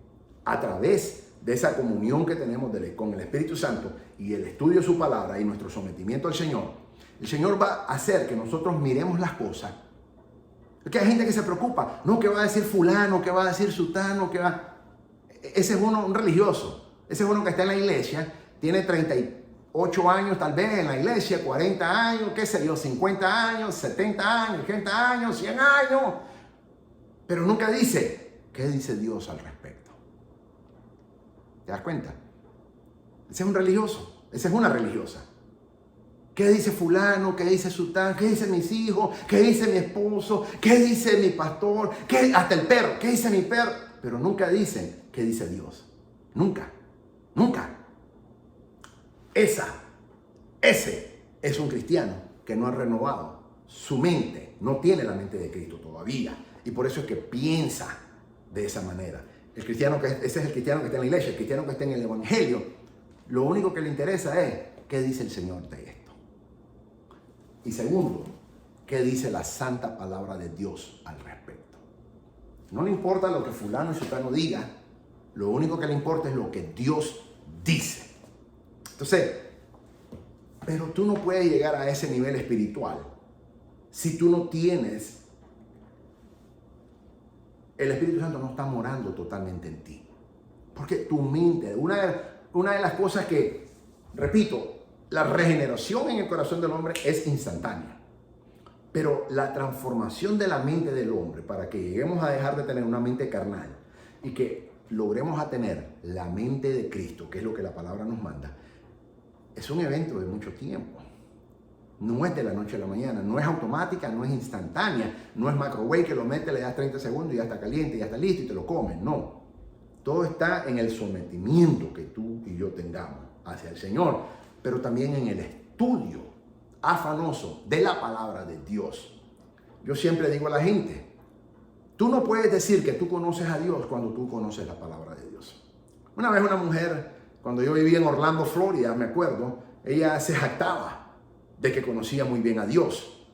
a través de esa comunión que tenemos con el Espíritu Santo y el estudio de su palabra y nuestro sometimiento al Señor, el Señor va a hacer que nosotros miremos las cosas. Porque hay gente que se preocupa, no, ¿qué va a decir fulano? ¿Qué va a decir sutano? ¿Qué va? Ese es un religioso. Ese es uno que está en la iglesia, tiene 38 años tal vez en la iglesia, 40 años, qué sé yo, 50 años, 70 años, 80 años, 100 años. Pero nunca dice, ¿qué dice Dios al respecto? ¿Te das cuenta? Ese es un religioso, esa es una religiosa. ¿Qué dice fulano? ¿Qué dice sutano? ¿Qué dice mis hijos? ¿Qué dice mi esposo? ¿Qué dice mi pastor? ¿Qué? Hasta el perro. ¿Qué dice mi perro? Pero nunca dicen qué dice Dios. Nunca. Nunca. Ese es un cristiano que no ha renovado su mente. No tiene la mente de Cristo todavía. Y por eso es que piensa de esa manera. Ese es el cristiano que está en la iglesia, el cristiano que está en el Evangelio. Lo único que le interesa es qué dice el Señor de esto. Y segundo, ¿qué dice la santa palabra de Dios al respecto? No le importa lo que fulano y sutano diga, lo único que le importa es lo que Dios dice. Entonces, pero tú no puedes llegar a ese nivel espiritual si tú no tienes, el Espíritu Santo no está morando totalmente en ti. Porque tu mente, una de las cosas que, repito, la regeneración en el corazón del hombre es instantánea. Pero la transformación de la mente del hombre para que lleguemos a dejar de tener una mente carnal y que logremos a tener la mente de Cristo, que es lo que la palabra nos manda, es un evento de mucho tiempo. No es de la noche a la mañana, no es automática, no es instantánea, no es microwave que lo metes, le das 30 segundos y ya está caliente, ya está listo y te lo comes. No. Todo está en el sometimiento que tú y yo tengamos hacia el Señor, pero también en el estudio afanoso de la palabra de Dios. Yo siempre digo a la gente, tú no puedes decir que tú conoces a Dios cuando tú conoces la palabra de Dios. Una vez una mujer, cuando yo vivía en Orlando, Florida, me acuerdo, ella se jactaba de que conocía muy bien a Dios.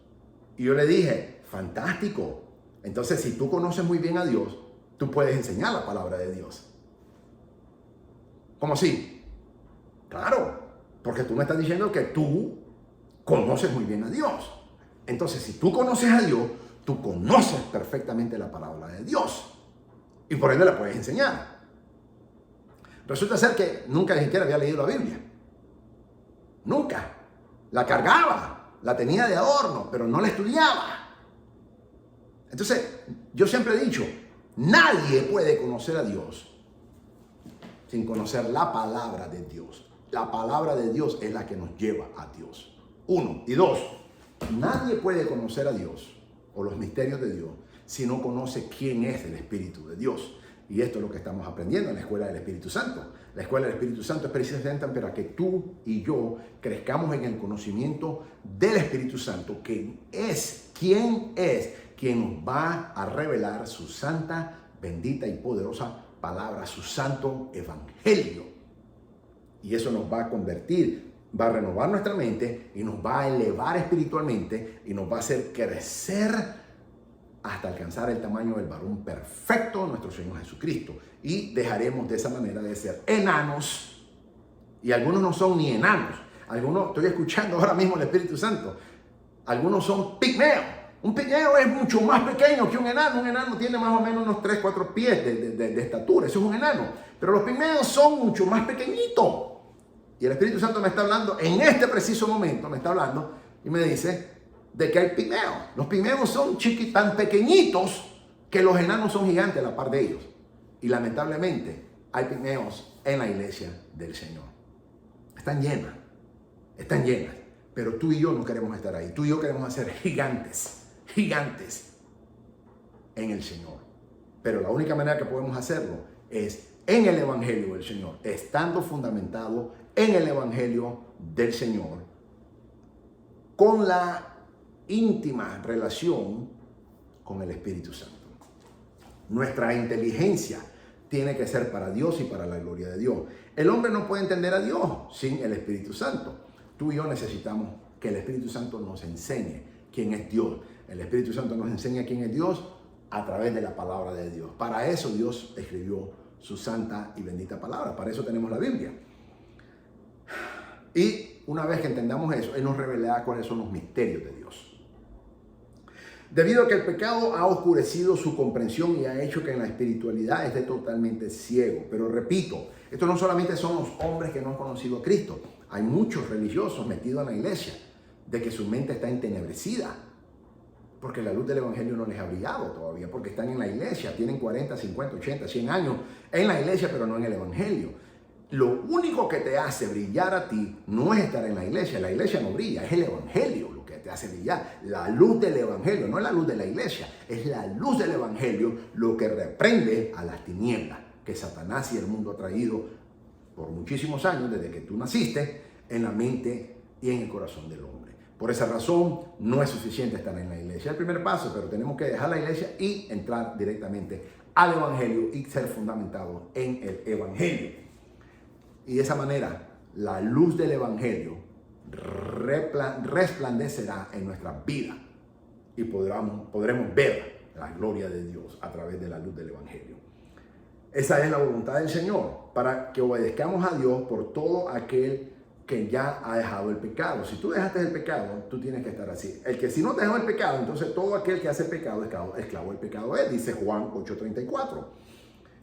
Y yo le dije, fantástico. Entonces, si tú conoces muy bien a Dios, tú puedes enseñar la palabra de Dios. ¿Cómo así? Claro. Porque tú me estás diciendo que tú conoces muy bien a Dios. Entonces, si tú conoces a Dios, tú conoces perfectamente la palabra de Dios. Y por ende la puedes enseñar. Resulta ser que nunca ni siquiera había leído la Biblia. Nunca. La cargaba, la tenía de adorno, pero no la estudiaba. Entonces, yo siempre he dicho, nadie puede conocer a Dios sin conocer la palabra de Dios. La palabra de Dios es la que nos lleva a Dios. 1. Y 2, nadie puede conocer a Dios o los misterios de Dios si no conoce quién es el Espíritu de Dios. Y esto es lo que estamos aprendiendo en la Escuela del Espíritu Santo. La Escuela del Espíritu Santo es precisamente para que tú y yo crezcamos en el conocimiento del Espíritu Santo, que es quien nos va a revelar su santa, bendita y poderosa palabra, su santo evangelio. Y eso nos va a convertir, va a renovar nuestra mente y nos va a elevar espiritualmente y nos va a hacer crecer hasta alcanzar el tamaño del varón perfecto de nuestro Señor Jesucristo. Y dejaremos de esa manera de ser enanos. Y algunos no son ni enanos. Algunos, estoy escuchando ahora mismo el Espíritu Santo, algunos son pigmeos. Un pigmeo es mucho más pequeño que un enano. Un enano tiene más o menos unos 3, 4 pies de estatura. Eso es un enano. Pero los pigmeos son mucho más pequeñitos. Y el Espíritu Santo me está hablando, en este preciso momento me está hablando y me dice de que hay pigmeos. Los pigmeos son tan pequeñitos que los enanos son gigantes a la par de ellos. Y lamentablemente hay pigmeos en la iglesia del Señor. Están llenas. Pero tú y yo no queremos estar ahí. Tú y yo queremos ser gigantes en el Señor. Pero la única manera que podemos hacerlo es en el Evangelio del Señor, estando fundamentado en el Evangelio del Señor, con la íntima relación con el Espíritu Santo. Nuestra inteligencia tiene que ser para Dios y para la gloria de Dios. El hombre no puede entender a Dios sin el Espíritu Santo. Tú y yo necesitamos que el Espíritu Santo nos enseñe quién es Dios. El Espíritu Santo nos enseña quién es Dios a través de la palabra de Dios. Para eso Dios escribió su santa y bendita palabra. Para eso tenemos la Biblia. Y una vez que entendamos eso, Él nos revelará cuáles son los misterios de Dios. Debido a que el pecado ha oscurecido su comprensión y ha hecho que en la espiritualidad esté totalmente ciego. Pero repito, esto no solamente son los hombres que no han conocido a Cristo. Hay muchos religiosos metidos en la iglesia de que su mente está entenebrecida porque la luz del evangelio no les ha brillado todavía, porque están en la iglesia, tienen 40, 50, 80, 100 años en la iglesia, pero no en el evangelio. Lo único que te hace brillar a ti no es estar en la iglesia no brilla, es el evangelio lo que te hace brillar. La luz del evangelio, no es la luz de la iglesia, es la luz del evangelio lo que reprende a las tinieblas que Satanás y el mundo ha traído por muchísimos años, desde que tú naciste, en la mente y en el corazón del hombre. Por esa razón, no es suficiente estar en la iglesia. Es el primer paso, pero tenemos que dejar la iglesia y entrar directamente al evangelio y ser fundamentados en el evangelio. Y de esa manera, la luz del evangelio resplandecerá en nuestras vidas y podremos ver la gloria de Dios a través de la luz del evangelio. Esa es la voluntad del Señor, para que obedezcamos a Dios por todo aquel que ya ha dejado el pecado. Si tú dejaste el pecado, tú tienes que estar así. El que si no dejó el pecado, entonces todo aquel que hace pecado es esclavo del pecado es, dice Juan 8:34.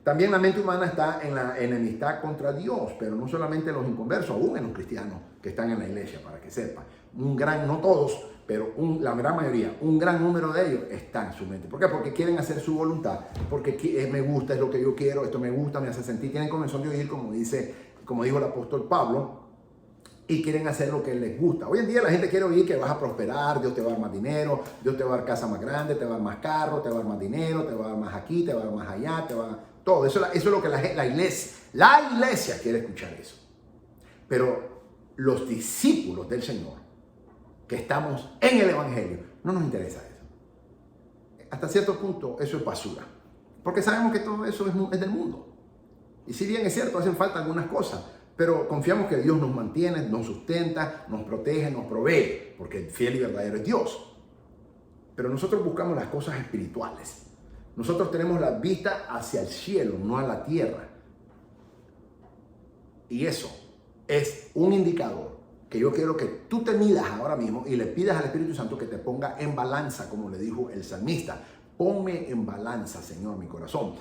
También la mente humana está en la enemistad contra Dios, pero no solamente los inconversos, aún en los cristianos que están en la iglesia, para que sepan. No todos, pero la gran mayoría, un gran número de ellos está en su mente. ¿Por qué? Porque quieren hacer su voluntad, porque me gusta, es lo que yo quiero, esto me gusta, me hace sentir, tienen comezón de oír, como dijo el apóstol Pablo, y quieren hacer lo que les gusta. Hoy en día la gente quiere oír que vas a prosperar, Dios te va a dar más dinero, Dios te va a dar casa más grande, te va a dar más carro, te va a dar más dinero, te va a dar más aquí, te va a dar más allá, te va a dar todo. Eso es lo que la iglesia quiere escuchar eso. Pero los discípulos del Señor, que estamos en el evangelio, no nos interesa eso. Hasta cierto punto eso es basura, porque sabemos que todo eso es del mundo. Y si bien es cierto, hacen falta algunas cosas, pero confiamos que Dios nos mantiene, nos sustenta, nos protege, nos provee, porque el fiel y verdadero es Dios. Pero nosotros buscamos las cosas espirituales. Nosotros tenemos la vista hacia el cielo, no a la tierra. Y eso es un indicador que yo quiero que tú te midas ahora mismo y le pidas al Espíritu Santo que te ponga en balanza, como le dijo el salmista. Ponme en balanza, Señor, mi corazón.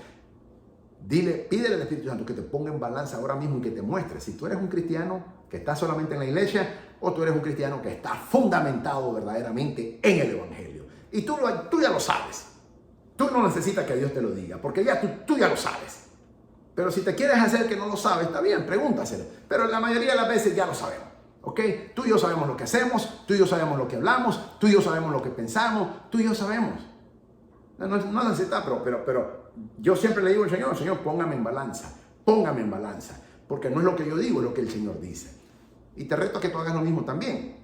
pídele al Espíritu Santo que te ponga en balanza ahora mismo y que te muestre si tú eres un cristiano que está solamente en la iglesia o tú eres un cristiano que está fundamentado verdaderamente en el Evangelio. Y tú ya lo sabes. Tú no necesitas que Dios te lo diga, porque ya tú ya lo sabes. Pero si te quieres hacer que no lo sabes, está bien, pregúntaselo. Pero la mayoría de las veces ya lo sabemos. ¿Ok? Tú y yo sabemos lo que hacemos, tú y yo sabemos lo que hablamos, tú y yo sabemos lo que pensamos, tú y yo sabemos. No necesitas, pero yo siempre le digo al Señor, póngame en balanza, porque no es lo que yo digo, es lo que el Señor dice. Y te reto a que tú hagas lo mismo también.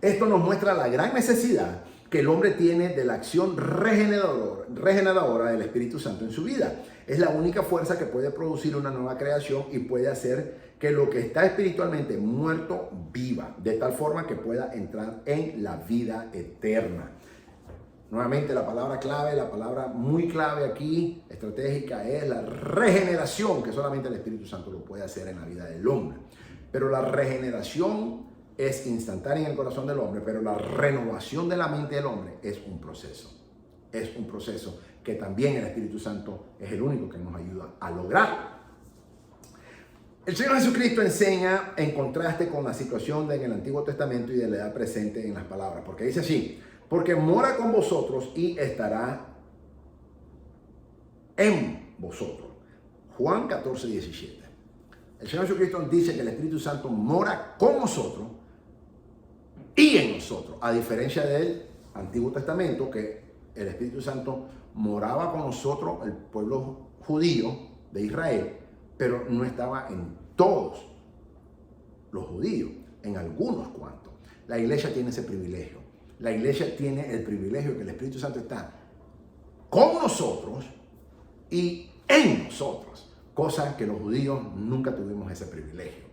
Esto nos muestra la gran necesidad que el hombre tiene de la acción regeneradora del Espíritu Santo en su vida. Es la única fuerza que puede producir una nueva creación y puede hacer que lo que está espiritualmente muerto viva, de tal forma que pueda entrar en la vida eterna. Nuevamente la palabra clave, la palabra muy clave aquí, estratégica, es la regeneración, que solamente el Espíritu Santo lo puede hacer en la vida del hombre. Pero la regeneración es instantánea en el corazón del hombre, pero la renovación de la mente del hombre es un proceso. Es un proceso que también el Espíritu Santo es el único que nos ayuda a lograr. El Señor Jesucristo enseña en contraste con la situación en el Antiguo Testamento y de la edad presente en las palabras, porque dice así: porque mora con vosotros y estará en vosotros. Juan 14, 17. El Señor Jesucristo dice que el Espíritu Santo mora con nosotros y en nosotros, a diferencia del Antiguo Testamento, que el Espíritu Santo moraba con nosotros, el pueblo judío de Israel, pero no estaba en todos los judíos, en algunos cuantos. La iglesia tiene ese privilegio. La iglesia tiene el privilegio que el Espíritu Santo está con nosotros y en nosotros, cosa que los judíos nunca tuvimos ese privilegio.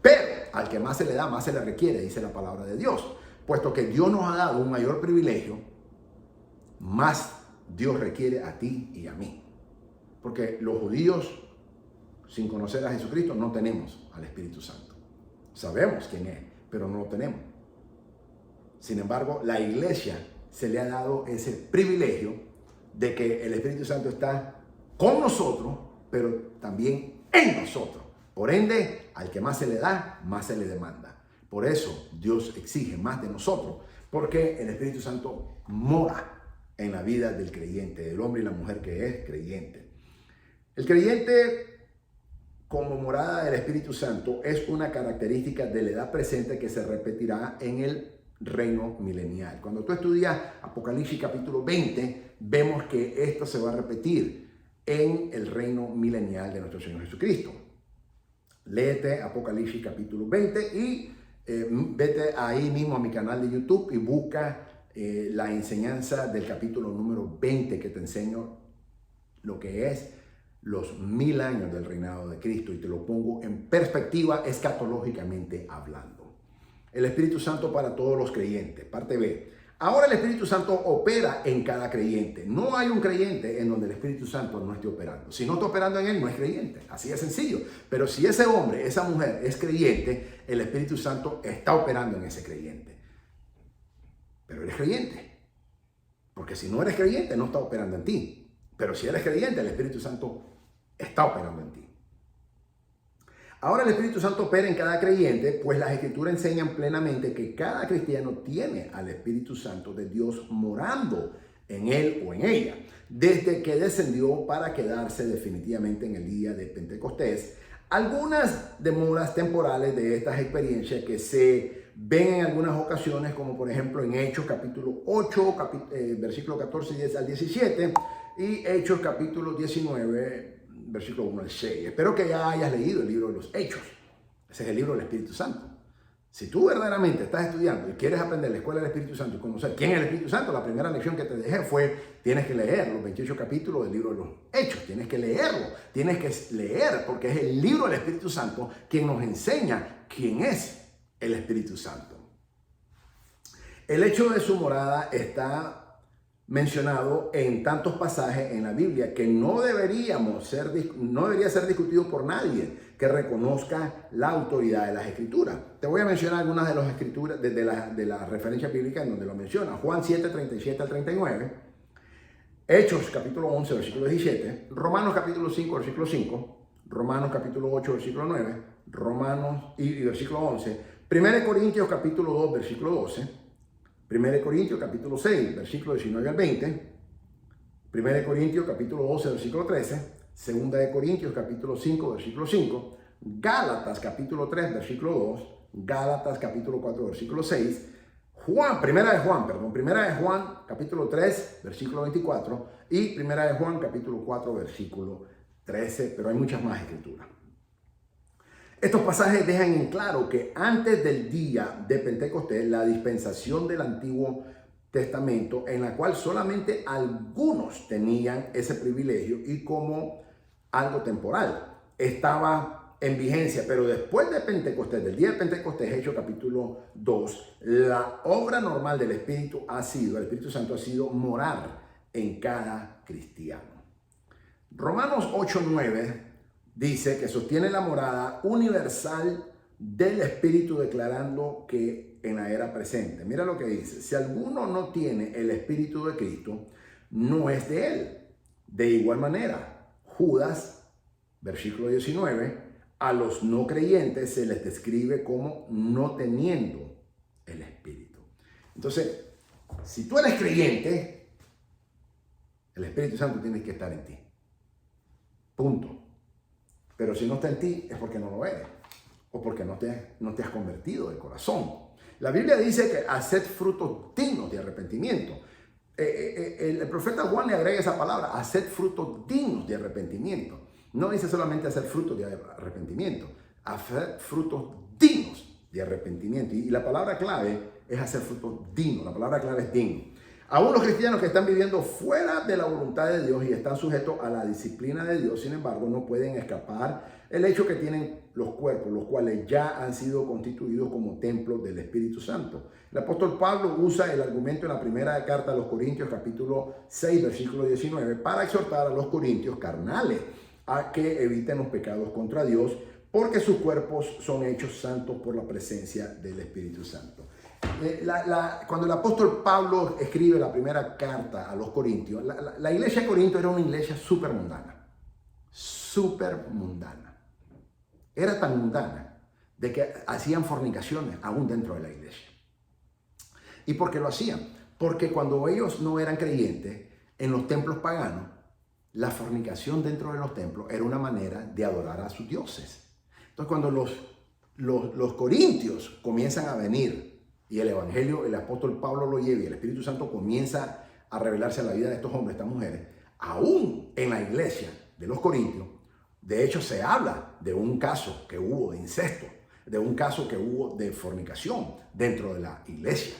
Pero al que más se le da, más se le requiere, dice la palabra de Dios. Puesto que Dios nos ha dado un mayor privilegio, más Dios requiere a ti y a mí. Porque los judíos, sin conocer a Jesucristo, no tenemos al Espíritu Santo. Sabemos quién es, pero no lo tenemos. Sin embargo, la iglesia se le ha dado ese privilegio de que el Espíritu Santo está con nosotros, pero también en nosotros. Por ende, al que más se le da, más se le demanda. Por eso Dios exige más de nosotros, porque el Espíritu Santo mora en la vida del creyente, del hombre y la mujer que es creyente. El creyente, como morada del Espíritu Santo, es una característica de la edad presente que se repetirá en el reino milenial. Cuando tú estudias Apocalipsis capítulo 20, vemos que esto se va a repetir en el reino milenial de nuestro Señor Jesucristo. Léete Apocalipsis capítulo 20 y vete ahí mismo a mi canal de YouTube y busca la enseñanza del capítulo número 20, que te enseño lo que es los 1000 años del reinado de Cristo y te lo pongo en perspectiva escatológicamente hablando. El Espíritu Santo para todos los creyentes. Parte B. Ahora el Espíritu Santo opera en cada creyente. No hay un creyente en donde el Espíritu Santo no esté operando. Si no está operando en él, no es creyente. Así de sencillo. Pero si ese hombre, esa mujer es creyente, el Espíritu Santo está operando en ese creyente. Pero eres creyente. Porque si no eres creyente, no está operando en ti. Pero si eres creyente, el Espíritu Santo está operando en ti. Ahora el Espíritu Santo opera en cada creyente, pues las Escrituras enseñan plenamente que cada cristiano tiene al Espíritu Santo de Dios morando en él o en ella, desde que descendió para quedarse definitivamente en el día de Pentecostés. Algunas demoras temporales de estas experiencias que se ven en algunas ocasiones, como por ejemplo en Hechos capítulo 8, versículo 14 y 10 al 17, y Hechos capítulo 19, versículo 1 al 6. Espero que ya hayas leído el libro de los Hechos. Ese es el libro del Espíritu Santo. Si tú verdaderamente estás estudiando y quieres aprender la escuela del Espíritu Santo y conocer quién es el Espíritu Santo, la primera lección que te dejé fue: tienes que leer los 28 capítulos del libro de los Hechos. Tienes que leerlo. Tienes que leer, porque es el libro del Espíritu Santo quien nos enseña quién es el Espíritu Santo. El hecho de su morada está mencionado en tantos pasajes en la Biblia que no debería ser discutido por nadie que reconozca la autoridad de las Escrituras. Te voy a mencionar algunas de las Escrituras, de la referencia bíblica en donde lo menciona. Juan 7, 37 al 39. Hechos capítulo 11, versículo 17, Romanos capítulo 5, versículo 5, Romanos capítulo 8, versículo 9, Romanos y versículo 11, 1 Corintios capítulo 2, versículo 12, 1 Corintios capítulo 6, versículo 19 al 20, 1 Corintios capítulo 12, versículo 13, 2 Corintios capítulo 5, versículo 5, Gálatas capítulo 3, versículo 2, Gálatas capítulo 4, versículo 6, primera de Juan capítulo 3, versículo 24 y primera de Juan capítulo 4, versículo 13, pero hay muchas más escrituras. Estos pasajes dejan en claro que antes del día de Pentecostés, la dispensación del Antiguo Testamento, en la cual solamente algunos tenían ese privilegio y como algo temporal, estaba en vigencia, pero después de Pentecostés, del día de Pentecostés, Hechos capítulo 2, la obra normal del Espíritu Santo ha sido morar en cada cristiano. Romanos 8:9 dice que sostiene la morada universal del Espíritu, declarando que en la era presente. Mira lo que dice: si alguno no tiene el Espíritu de Cristo, no es de él. De igual manera, Judas, versículo 19, a los no creyentes se les describe como no teniendo el Espíritu. Entonces, si tú eres creyente, el Espíritu Santo tiene que estar en ti. Punto. Pero si no está en ti, es porque no lo eres, o porque no te has convertido de corazón. La Biblia dice que haced frutos dignos de arrepentimiento. El profeta Juan le agrega esa palabra: haced frutos dignos de arrepentimiento. No dice solamente hacer frutos de arrepentimiento, hacer frutos dignos de arrepentimiento. Y la palabra clave es hacer frutos dignos. La palabra clave es digno. Aún los cristianos que están viviendo fuera de la voluntad de Dios y están sujetos a la disciplina de Dios, sin embargo, no pueden escapar el hecho que tienen los cuerpos, los cuales ya han sido constituidos como templos del Espíritu Santo. El apóstol Pablo usa el argumento en la primera carta a los Corintios, capítulo 6, versículo 19, para exhortar a los corintios carnales a que eviten los pecados contra Dios, porque sus cuerpos son hechos santos por la presencia del Espíritu Santo. Cuando el apóstol Pablo escribe la primera carta a los corintios, la iglesia de Corinto era una iglesia súper mundana. Era tan mundana de que hacían fornicaciones aún dentro de la iglesia. ¿Y por qué lo hacían? Porque cuando ellos no eran creyentes, en los templos paganos, la fornicación dentro de los templos era una manera de adorar a sus dioses. Entonces, cuando los corintios comienzan a venir y el evangelio, el apóstol Pablo lo lleva y el Espíritu Santo comienza a revelarse a la vida de estos hombres, estas mujeres, aún en la iglesia de los corintios, de hecho se habla de un caso que hubo de incesto, de un caso que hubo de fornicación dentro de la iglesia.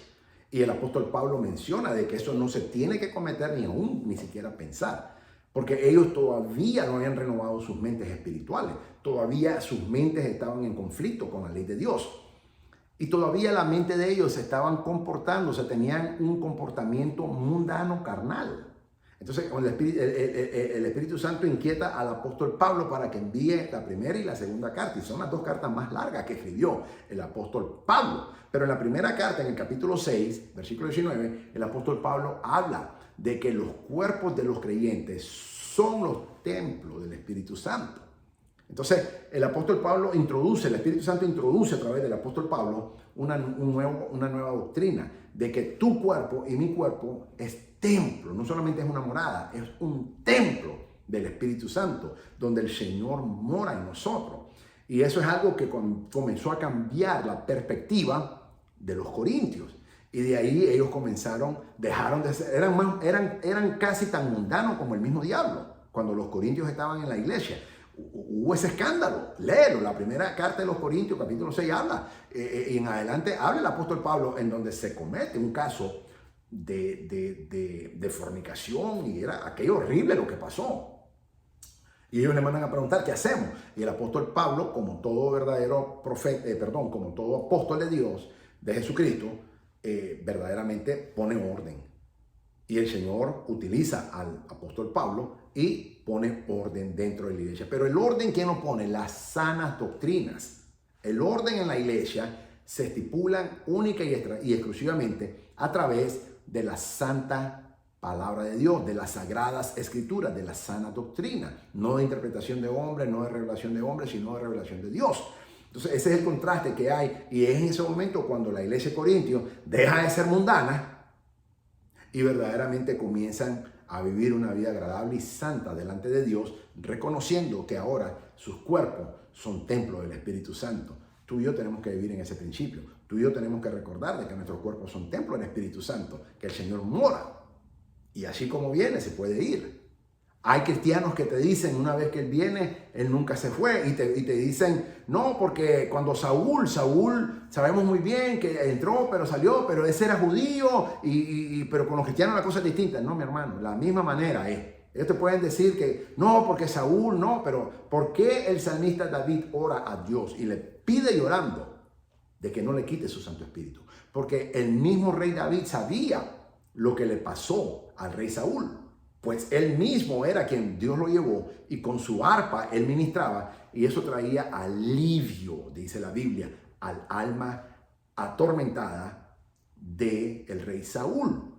Y el apóstol Pablo menciona de que eso no se tiene que cometer ni siquiera pensar, porque ellos todavía no habían renovado sus mentes espirituales, todavía sus mentes estaban en conflicto con la ley de Dios. Y todavía la mente de ellos se estaban comportando, tenían un comportamiento mundano, carnal. Entonces, el Espíritu Santo inquieta al apóstol Pablo para que envíe la primera y la segunda carta. Y son las dos cartas más largas que escribió el apóstol Pablo. Pero en la primera carta, en el capítulo 6, versículo 19, el apóstol Pablo habla de que los cuerpos de los creyentes son los templos del Espíritu Santo. Entonces, el Espíritu Santo introduce a través del apóstol Pablo una nueva doctrina de que tu cuerpo y mi cuerpo es templo, no solamente es una morada, es un templo del Espíritu Santo, donde el Señor mora en nosotros. Y eso es algo que comenzó a cambiar la perspectiva de los corintios. Y de ahí ellos dejaron de ser, eran casi tan mundanos como el mismo diablo, cuando los corintios estaban en la iglesia. Hubo ese escándalo, léelo, la primera carta de los Corintios, capítulo 6, habla, y en adelante habla el apóstol Pablo en donde se comete un caso de fornicación, y era aquello horrible lo que pasó. Y ellos le mandan a preguntar, ¿qué hacemos? Y el apóstol Pablo, como todo verdadero como todo apóstol de Dios, de Jesucristo, verdaderamente pone orden. Y el Señor utiliza al apóstol Pablo y pone orden dentro de la iglesia. Pero el orden, ¿quién lo pone? Las sanas doctrinas. El orden en la iglesia se estipulan única y exclusivamente a través de la santa palabra de Dios, de las sagradas escrituras, de la sana doctrina, no de interpretación de hombres, no de revelación de hombres, sino de revelación de Dios. Entonces ese es el contraste que hay, y es en ese momento cuando la iglesia de Corintios deja de ser mundana y verdaderamente comienzan a vivir una vida agradable y santa delante de Dios, reconociendo que ahora sus cuerpos son templo del Espíritu Santo. Tú y yo tenemos que vivir en ese principio. Tú y yo tenemos que recordar de que nuestros cuerpos son templo del Espíritu Santo, que el Señor mora. Y así como viene, se puede ir. Hay cristianos que te dicen, una vez que Él viene, Él nunca se fue. Y te dicen, no, porque cuando Saúl, sabemos muy bien que entró, pero salió, pero ese era judío, pero con los cristianos la cosa es distinta. No, mi hermano, la misma manera es. Ellos te pueden decir que, no, porque Saúl, no, pero ¿por qué el salmista David ora a Dios y le pide llorando de que no le quite su Santo Espíritu? Porque el mismo rey David sabía lo que le pasó al rey Saúl, pues él mismo era quien Dios lo llevó y con su arpa él ministraba, y eso traía alivio, dice la Biblia, al alma atormentada del rey Saúl.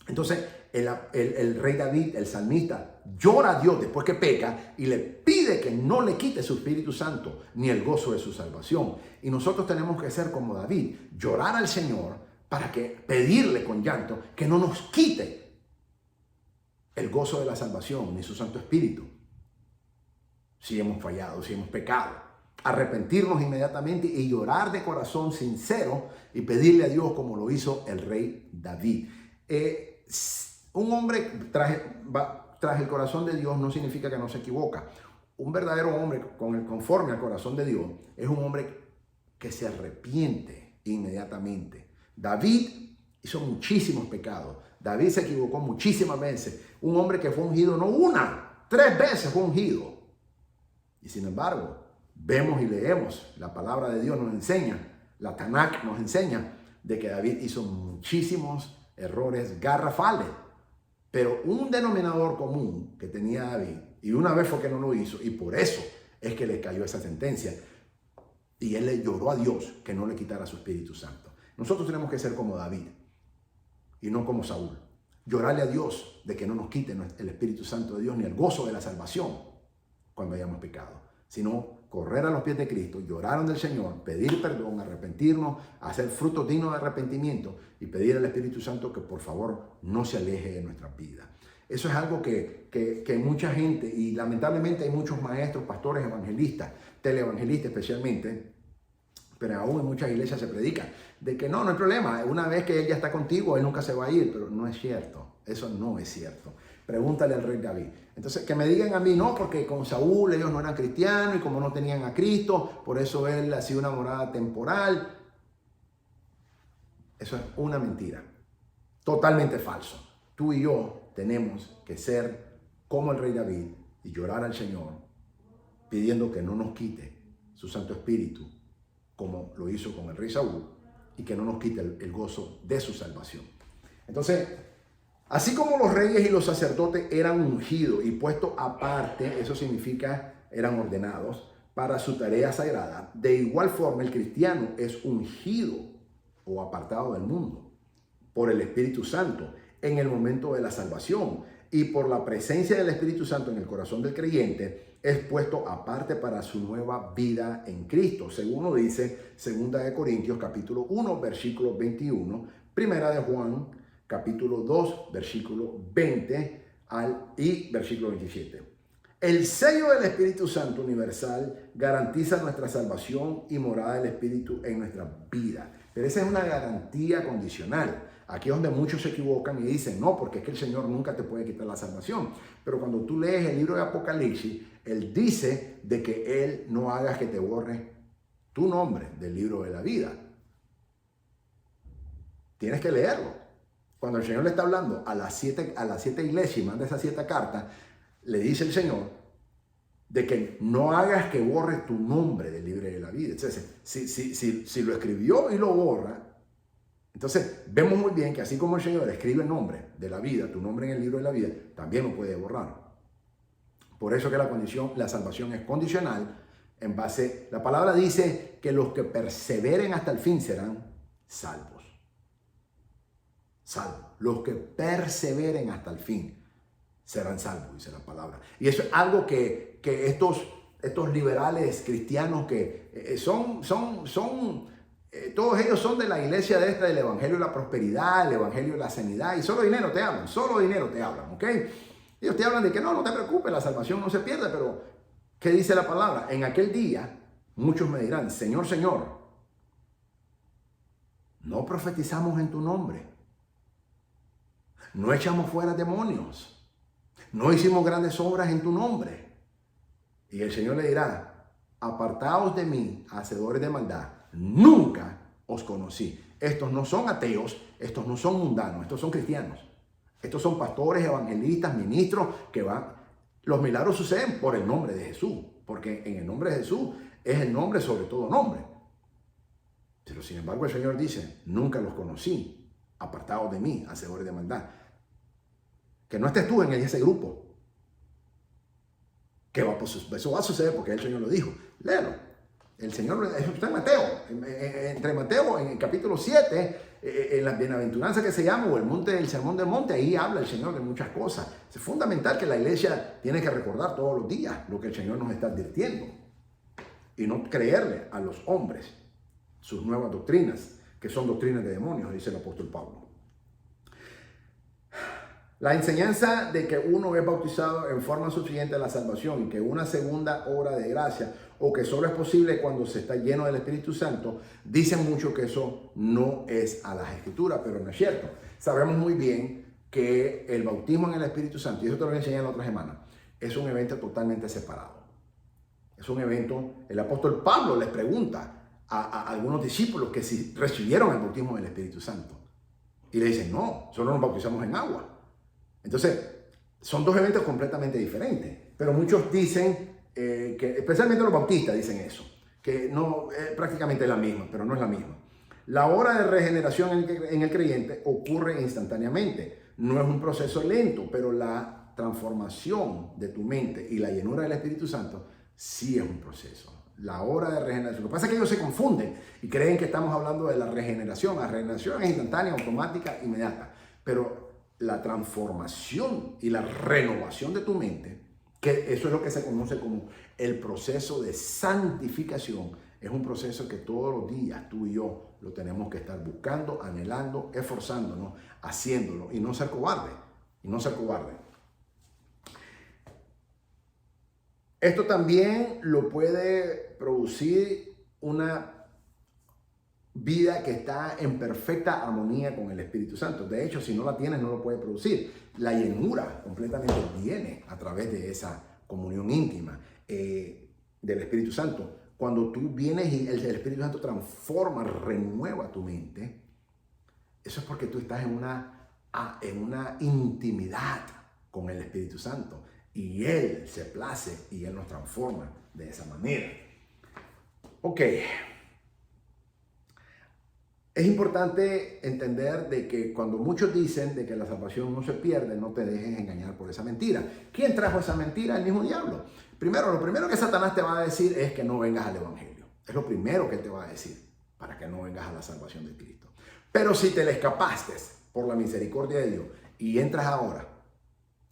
Entonces el rey David, el salmista, llora a Dios después que peca y le pide que no le quite su Espíritu Santo ni el gozo de su salvación. Y nosotros tenemos que ser como David, llorar al Señor para que pedirle con llanto que no nos quite el gozo de la salvación ni su Santo Espíritu. Si hemos fallado, si hemos pecado, arrepentirnos inmediatamente y llorar de corazón sincero y pedirle a Dios como lo hizo el rey David. Un hombre tras el corazón de Dios no significa que no se equivoca. Un verdadero hombre conforme al corazón de Dios es un hombre que se arrepiente inmediatamente. David hizo muchísimos pecados. David se equivocó muchísimas veces. Un hombre que fue ungido no una, 3 veces fue ungido. Y sin embargo, vemos y leemos, la palabra de Dios nos enseña, la Tanakh nos enseña de que David hizo muchísimos errores garrafales. Pero un denominador común que tenía David, y una vez fue que no lo hizo, y por eso es que le cayó esa sentencia. Y él le lloró a Dios que no le quitara su Espíritu Santo. Nosotros tenemos que ser como David y no como Saúl. Llorarle a Dios de que no nos quite el Espíritu Santo de Dios ni el gozo de la salvación cuando hayamos pecado, sino correr a los pies de Cristo, llorar del Señor, pedir perdón, arrepentirnos, hacer frutos dignos de arrepentimiento y pedir al Espíritu Santo que por favor no se aleje de nuestras vidas. Eso es algo que mucha gente, y lamentablemente hay muchos maestros, pastores, evangelistas, televangelistas especialmente, pero aún en muchas iglesias se predica de que no hay problema, una vez que Él ya está contigo, Él nunca se va a ir, pero no es cierto, eso no es cierto. Pregúntale al rey David. Entonces, que me digan a mí, no, porque con Saúl ellos no eran cristianos y como no tenían a Cristo, por eso él hacía una morada temporal. Eso es una mentira, totalmente falso. Tú y yo tenemos que ser como el rey David y llorar al Señor pidiendo que no nos quite su Santo Espíritu, como lo hizo con el rey Saúl, y que no nos quite el gozo de su salvación. Entonces, así como los reyes y los sacerdotes eran ungidos y puestos aparte, eso significa eran ordenados para su tarea sagrada, de igual forma el cristiano es ungido o apartado del mundo por el Espíritu Santo en el momento de la salvación, y por la presencia del Espíritu Santo en el corazón del creyente es puesto aparte para su nueva vida en Cristo, según lo dice 2 Corintios capítulo 1 versículo 21, 1 de Juan capítulo 2 versículo 20 y versículo 27. El sello del Espíritu Santo universal garantiza nuestra salvación y morada del Espíritu en nuestra vida. Pero esa es una garantía condicional. Aquí es donde muchos se equivocan y dicen, no, porque es que el Señor nunca te puede quitar la salvación. Pero cuando tú lees el libro de Apocalipsis, Él dice de que Él no haga que te borre tu nombre del libro de la vida. Tienes que leerlo. Cuando el Señor le está hablando a las siete iglesias y manda esas 7 cartas, le dice el Señor de que no hagas que borre tu nombre del libro de la vida. Entonces, si lo escribió y lo borra, entonces vemos muy bien que así como el Señor escribe el nombre de la vida, tu nombre en el libro de la vida, también lo puede borrar. Por eso que la salvación es condicional en base, la palabra dice que los que perseveren hasta el fin serán salvos. salvos. Los que perseveren hasta el fin serán salvos, dice la palabra. Y eso es algo que estos liberales cristianos que todos ellos son de la iglesia del evangelio de la prosperidad, el evangelio de la sanidad, y solo dinero te hablan, ¿ok? Ellos te hablan de que no te preocupes, la salvación no se pierde, pero ¿qué dice la palabra? En aquel día muchos me dirán, Señor, Señor, no profetizamos en tu nombre, no echamos fuera demonios, no hicimos grandes obras en tu nombre. Y el Señor le dirá, apartaos de mí, hacedores de maldad, nunca os conocí. Estos no son ateos, estos no son mundanos, estos son cristianos. Estos son pastores, evangelistas, ministros que van. Los milagros suceden por el nombre de Jesús, porque en el nombre de Jesús es el nombre sobre todo nombre. Pero sin embargo el Señor dice, nunca los conocí, apartados de mí, hacedores de maldad. Que no estés tú en ese grupo. Eso va a suceder porque el Señor lo dijo. Léelo. El Señor, eso está en Mateo. Entre Mateo, en el capítulo 7, en la bienaventuranza que se llama, o el sermón del monte, ahí habla el Señor de muchas cosas. Es fundamental que la iglesia tiene que recordar todos los días lo que el Señor nos está advirtiendo. Y no creerle a los hombres sus nuevas doctrinas, que son doctrinas de demonios, dice el apóstol Pablo. La enseñanza de que uno es bautizado en forma suficiente a la salvación y que una segunda obra de gracia o que solo es posible cuando se está lleno del Espíritu Santo, dicen mucho que eso no es a las Escrituras, pero no es cierto. Sabemos muy bien que el bautismo en el Espíritu Santo, y eso te lo voy a enseñar la otra semana, es un evento totalmente separado. Es un evento, el apóstol Pablo les pregunta a algunos discípulos que si recibieron el bautismo del Espíritu Santo. Y le dicen, no, solo nos bautizamos en agua. Entonces, son dos eventos completamente diferentes. Pero muchos dicen, que especialmente los bautistas dicen eso, que no es prácticamente la misma, pero no es la misma. La obra de regeneración en el creyente ocurre instantáneamente. No es un proceso lento, pero la transformación de tu mente y la llenura del Espíritu Santo sí es un proceso. La obra de regeneración. Lo que pasa es que ellos se confunden y creen que estamos hablando de la regeneración. La regeneración es instantánea, automática, inmediata. Pero la transformación y la renovación de tu mente, que eso es lo que se conoce como el proceso de santificación, es un proceso que todos los días tú y yo lo tenemos que estar buscando, anhelando, esforzándonos, haciéndolo y no ser cobarde. Esto también lo puede producir una vida que está en perfecta armonía con el Espíritu Santo. De hecho, si no la tienes, no lo puede producir. La llenura completamente viene a través de esa comunión íntima del Espíritu Santo. Cuando tú vienes y el Espíritu Santo transforma, renueva tu mente, eso es porque tú estás en una intimidad con el Espíritu Santo. Y Él se place y Él nos transforma de esa manera. Ok. Es importante entender de que cuando muchos dicen de que la salvación no se pierde, no te dejes engañar por esa mentira. ¿Quién trajo esa mentira? El mismo diablo. Lo primero que Satanás te va a decir es que no vengas al evangelio. Es lo primero que te va a decir para que no vengas a la salvación de Cristo. Pero si te le escapaste por la misericordia de Dios y entras ahora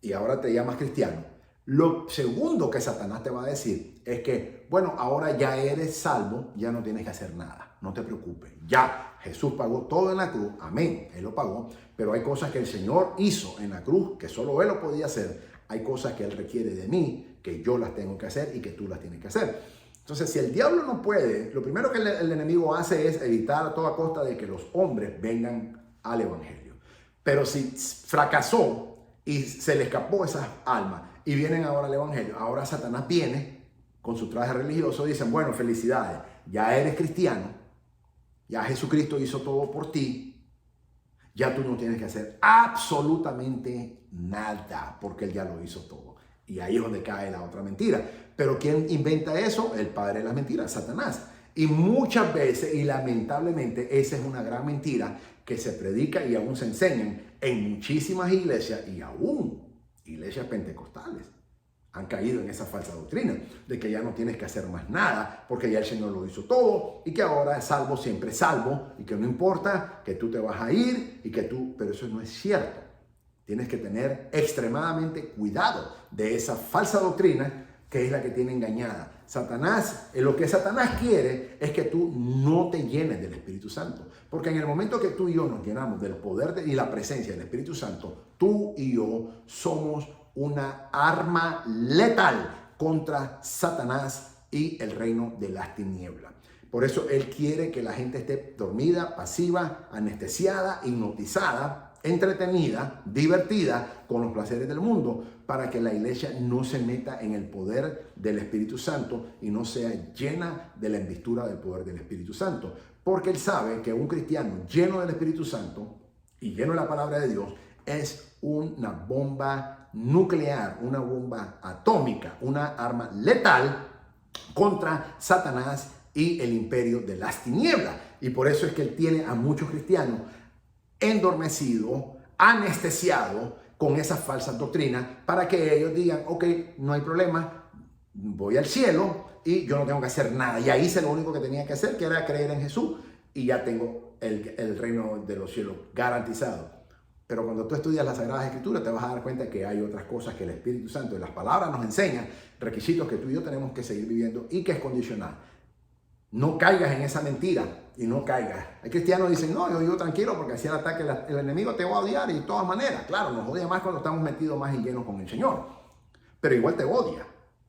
y ahora te llamas cristiano, lo segundo que Satanás te va a decir es que, bueno, ahora ya eres salvo, ya no tienes que hacer nada, no te preocupes, ya Jesús pagó todo en la cruz, amén, Él lo pagó, pero hay cosas que el Señor hizo en la cruz, que solo Él lo podía hacer, hay cosas que Él requiere de mí, que yo las tengo que hacer y que tú las tienes que hacer. Entonces, si el diablo no puede, lo primero que el enemigo hace es evitar a toda costa de que los hombres vengan al evangelio. Pero si fracasó y se le escapó esas almas, y vienen ahora al evangelio. Ahora Satanás viene con su traje religioso y dicen, bueno, felicidades, ya eres cristiano, ya Jesucristo hizo todo por ti, ya tú no tienes que hacer absolutamente nada porque Él ya lo hizo todo. Y ahí es donde cae la otra mentira. Pero ¿quién inventa eso? El padre de las mentiras, Satanás. Y muchas veces, y lamentablemente, esa es una gran mentira que se predica y aún se enseñan en muchísimas iglesias y aún iglesias pentecostales. Han caído en esa falsa doctrina de que ya no tienes que hacer más nada porque ya el Señor lo hizo todo y que ahora es salvo, siempre salvo y que no importa que tú te vas a ir y que tú, pero eso no es cierto. Tienes que tener extremadamente cuidado de esa falsa doctrina que es la que tiene engañada. Satanás, lo que Satanás quiere es que tú no te llenes del Espíritu Santo. Porque en el momento que tú y yo nos llenamos del poder y la presencia del Espíritu Santo, tú y yo somos una arma letal contra Satanás y el reino de las tinieblas. Por eso él quiere que la gente esté dormida, pasiva, anestesiada, hipnotizada, entretenida, divertida con los placeres del mundo, para que la iglesia no se meta en el poder del Espíritu Santo y no sea llena de la embistura del poder del Espíritu Santo. Porque él sabe que un cristiano lleno del Espíritu Santo y lleno de la palabra de Dios es una bomba nuclear, una bomba atómica, una arma letal contra Satanás y el imperio de las tinieblas. Y por eso es que él tiene a muchos cristianos endormecido, anestesiado con esas falsas doctrinas para que ellos digan, ok, no hay problema, voy al cielo y yo no tengo que hacer nada. Ya hice lo único que tenía que hacer, que era creer en Jesús y ya tengo el reino de los cielos garantizado. Pero cuando tú estudias las Sagradas Escrituras te vas a dar cuenta que hay otras cosas que el Espíritu Santo y las palabras nos enseñan, requisitos que tú y yo tenemos que seguir viviendo y que es condicional. No caigas en esa mentira y no caigas. Hay cristianos que dicen, no, yo vivo tranquilo porque así el ataque, el enemigo te va a odiar y de todas maneras. Claro, nos odia más cuando estamos metidos más y llenos con el Señor. Pero igual te odia,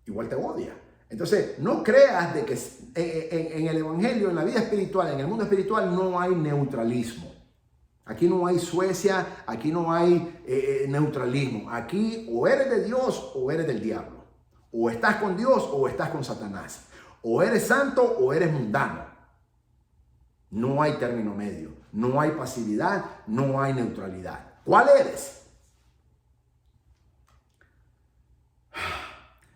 igual te odia. Entonces, no creas de que en el Evangelio, en la vida espiritual, en el mundo espiritual no hay neutralismo. Aquí no hay Suecia, aquí no hay neutralismo. Aquí o eres de Dios o eres del diablo. O estás con Dios o estás con Satanás. O eres santo o eres mundano. No hay término medio. No hay pasividad, no hay neutralidad. ¿Cuál eres?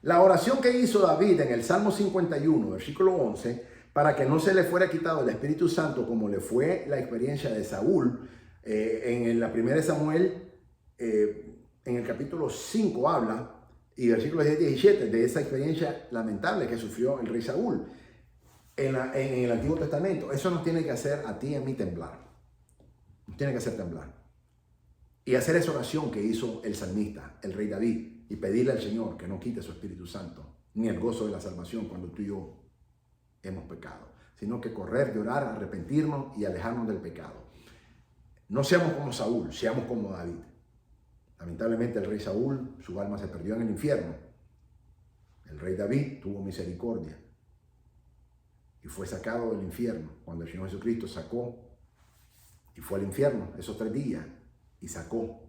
La oración que hizo David en el Salmo 51, versículo 11, para que no se le fuera quitado el Espíritu Santo como le fue la experiencia de Saúl, en la primera de Samuel, en el capítulo 5 habla, y versículos 10 y 17, de esa experiencia lamentable que sufrió el rey Saúl en el Antiguo Testamento. Eso nos tiene que hacer a ti y a mí temblar. Nos tiene que hacer temblar. Y hacer esa oración que hizo el salmista, el rey David, y pedirle al Señor que no quite su Espíritu Santo, ni el gozo de la salvación cuando tú y yo hemos pecado, sino que correr, llorar, arrepentirnos y alejarnos del pecado. No seamos como Saúl, seamos como David. Lamentablemente el rey Saúl, su alma se perdió en el infierno. El rey David tuvo misericordia y fue sacado del infierno cuando el Señor Jesucristo sacó y fue al infierno esos 3 días y sacó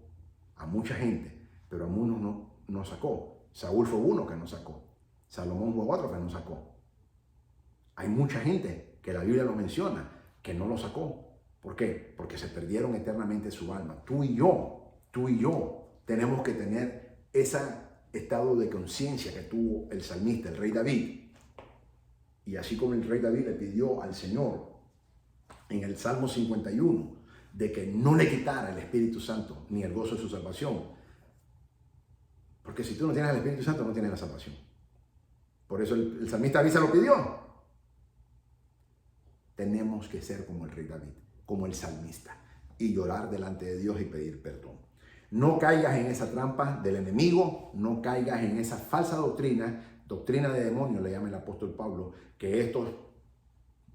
a mucha gente, pero a unos no sacó. Saúl fue uno que no sacó. Salomón fue otro que no sacó. Hay mucha gente que la Biblia lo menciona que no lo sacó. ¿Por qué? Porque se perdieron eternamente su alma. Tú y yo tenemos que tener ese estado de conciencia que tuvo el salmista, el rey David. Y así como el rey David le pidió al Señor en el Salmo 51 de que no le quitara el Espíritu Santo ni el gozo de su salvación. Porque si tú no tienes el Espíritu Santo, no tienes la salvación. Por eso el salmista David se lo pidió. Tenemos que ser como el rey David, como el salmista, y llorar delante de Dios y pedir perdón. No caigas en esa trampa del enemigo, no caigas en esa falsa doctrina de demonios, le llama el apóstol Pablo, que estos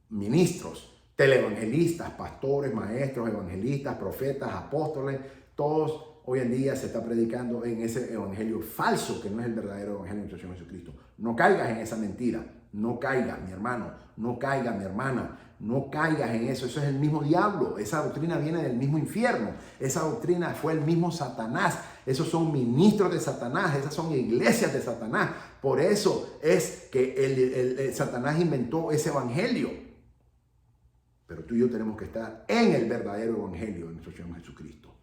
ministros, televangelistas, pastores, maestros, evangelistas, profetas, apóstoles, todos hoy en día se está predicando en ese evangelio falso que no es el verdadero evangelio de nuestro Señor Jesucristo. No caigas en esa mentira, no caigas, mi hermano, no caigas, mi hermana. No caigas en eso, eso es el mismo diablo, esa doctrina viene del mismo infierno, esa doctrina fue el mismo Satanás, esos son ministros de Satanás, esas son iglesias de Satanás, por eso es que el Satanás inventó ese evangelio. Pero tú y yo tenemos que estar en el verdadero evangelio de nuestro Señor Jesucristo.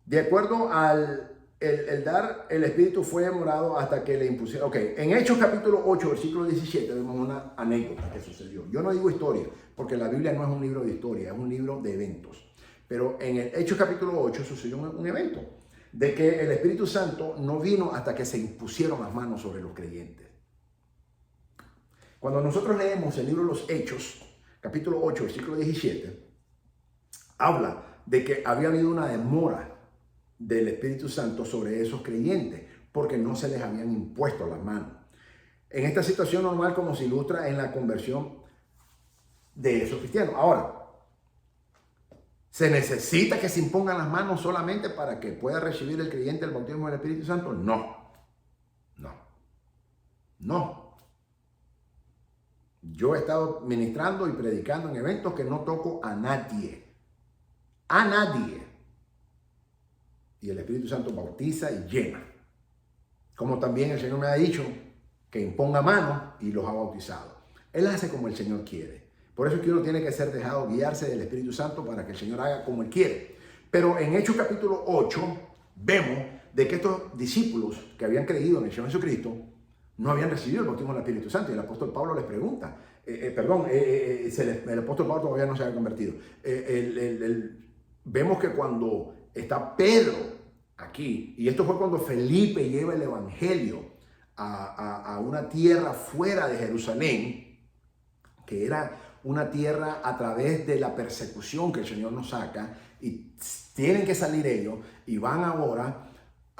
De acuerdo al el dar el Espíritu fue demorado hasta que le impusieron. Ok, en Hechos capítulo 8, versículo 17, vemos una anécdota que sucedió. Yo no digo historia, porque la Biblia no es un libro de historia, es un libro de eventos. Pero en el Hechos capítulo 8 sucedió un evento. de que el Espíritu Santo no vino hasta que se impusieron las manos sobre los creyentes. Cuando nosotros leemos el libro de los Hechos, capítulo 8, versículo 17, habla de que había habido una demora del Espíritu Santo sobre esos creyentes porque no se les habían impuesto las manos. En esta situación normal, como se ilustra en la conversión de esos cristianos. Ahora, ¿se necesita que se impongan las manos solamente para que pueda recibir el creyente el bautismo del Espíritu Santo? No. Yo he estado ministrando y predicando en eventos que no toco a nadie. A nadie. Y el Espíritu Santo bautiza y llena. Como también el Señor me ha dicho que imponga manos y los ha bautizado. Él hace como el Señor quiere. Por eso es que uno tiene que ser dejado guiarse del Espíritu Santo para que el Señor haga como Él quiere. Pero en Hechos capítulo 8 vemos de que estos discípulos que habían creído en el Señor Jesucristo no habían recibido el bautismo del Espíritu Santo. Y el apóstol Pablo les pregunta, el apóstol Pablo todavía no se había convertido. Vemos que cuando está Pedro aquí, y esto fue cuando Felipe lleva el evangelio a una tierra fuera de Jerusalén, que era una tierra a través de la persecución que el Señor nos saca, y tienen que salir ellos y van ahora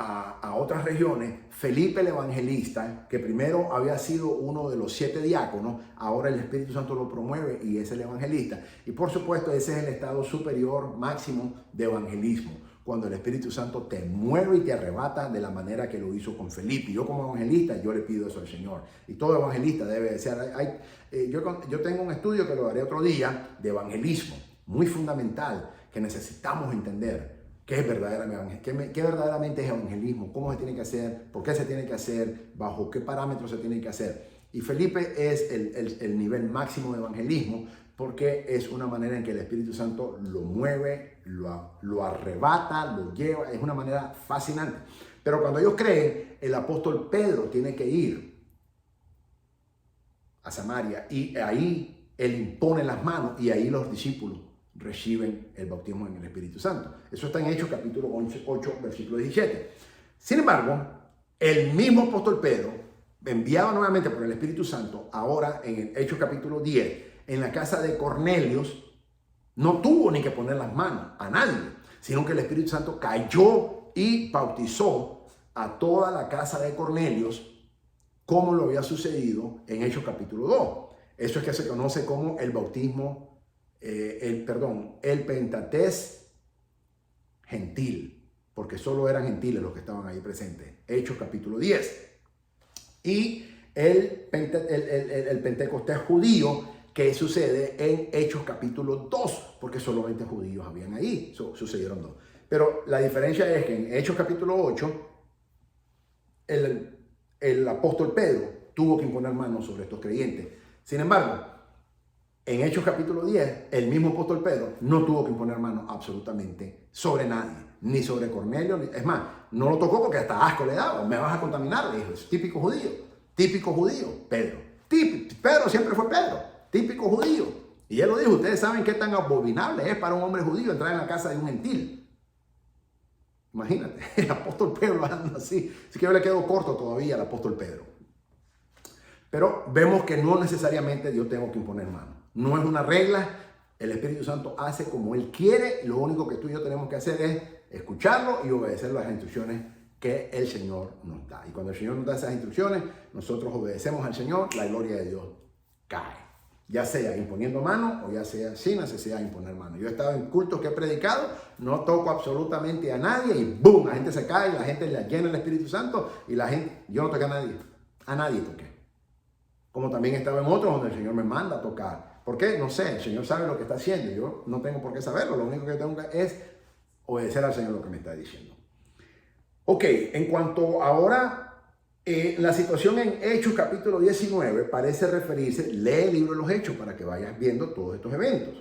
a otras regiones. Felipe el evangelista, que primero había sido uno de los 7 diáconos, ahora el Espíritu Santo lo promueve y es el evangelista. Y por supuesto ese es el estado superior máximo de evangelismo, cuando el Espíritu Santo te mueve y te arrebata de la manera que lo hizo con Felipe. Yo como evangelista, yo le pido eso al Señor. Y todo evangelista debe de ser. Yo tengo un estudio que lo daré otro día de evangelismo, muy fundamental, que necesitamos entender. ¿Qué es qué verdaderamente es evangelismo? ¿Cómo se tiene que hacer? ¿Por qué se tiene que hacer? ¿Bajo qué parámetros se tiene que hacer? Y Felipe es el nivel máximo de evangelismo, porque es una manera en que el Espíritu Santo lo mueve, lo arrebata, lo lleva. Es una manera fascinante. Pero cuando ellos creen, el apóstol Pedro tiene que ir a Samaria y ahí él impone las manos y ahí los discípulos reciben el bautismo en el Espíritu Santo. Eso está en Hechos capítulo 8, versículo 17. Sin embargo, el mismo apóstol Pedro, enviado nuevamente por el Espíritu Santo, ahora en Hechos capítulo 10, en la casa de Cornelios, no tuvo ni que poner las manos a nadie, sino que el Espíritu Santo cayó y bautizó a toda la casa de Cornelios, como lo había sucedido en Hechos capítulo 2. Eso es que se conoce como el bautismo, el Pentecostés gentil, porque solo eran gentiles los que estaban ahí presentes. Hechos capítulo 10. Y el Pentecostés judío, que sucede en Hechos capítulo 2, porque solamente judíos habían ahí, sucedieron 2. Pero la diferencia es que en Hechos capítulo 8, el apóstol Pedro tuvo que imponer manos sobre estos creyentes. Sin embargo, en Hechos capítulo 10, el mismo apóstol Pedro no tuvo que imponer manos absolutamente sobre nadie, ni sobre Cornelio. Es más, no lo tocó porque hasta asco le daba. Me vas a contaminar, le dijo. Es típico judío, Pedro. Pedro siempre fue Pedro, típico judío. Y él lo dijo, ustedes saben qué tan abominable es para un hombre judío entrar en la casa de un gentil. Imagínate, el apóstol Pedro hablando así. Así que yo le quedo corto todavía al apóstol Pedro. Pero vemos que no necesariamente yo tengo que imponer manos. No es una regla. El Espíritu Santo hace como Él quiere. Lo único que tú y yo tenemos que hacer es escucharlo y obedecer las instrucciones que el Señor nos da. Y cuando el Señor nos da esas instrucciones, nosotros obedecemos al Señor, la gloria de Dios cae. Ya sea imponiendo manos o ya sea sin necesidad de imponer manos. Yo he estado en cultos que he predicado, no toco absolutamente a nadie y ¡boom! La gente se cae, la gente le llena el Espíritu Santo y la gente, yo no toqué a nadie toqué. Como también he estado en otros donde el Señor me manda a tocar. ¿Por qué? No sé, el Señor sabe lo que está haciendo, yo no tengo por qué saberlo, lo único que tengo que es obedecer al Señor lo que me está diciendo. Ok, en cuanto ahora... la situación en Hechos capítulo 19 parece referirse, lee el libro de los Hechos para que vayas viendo todos estos eventos.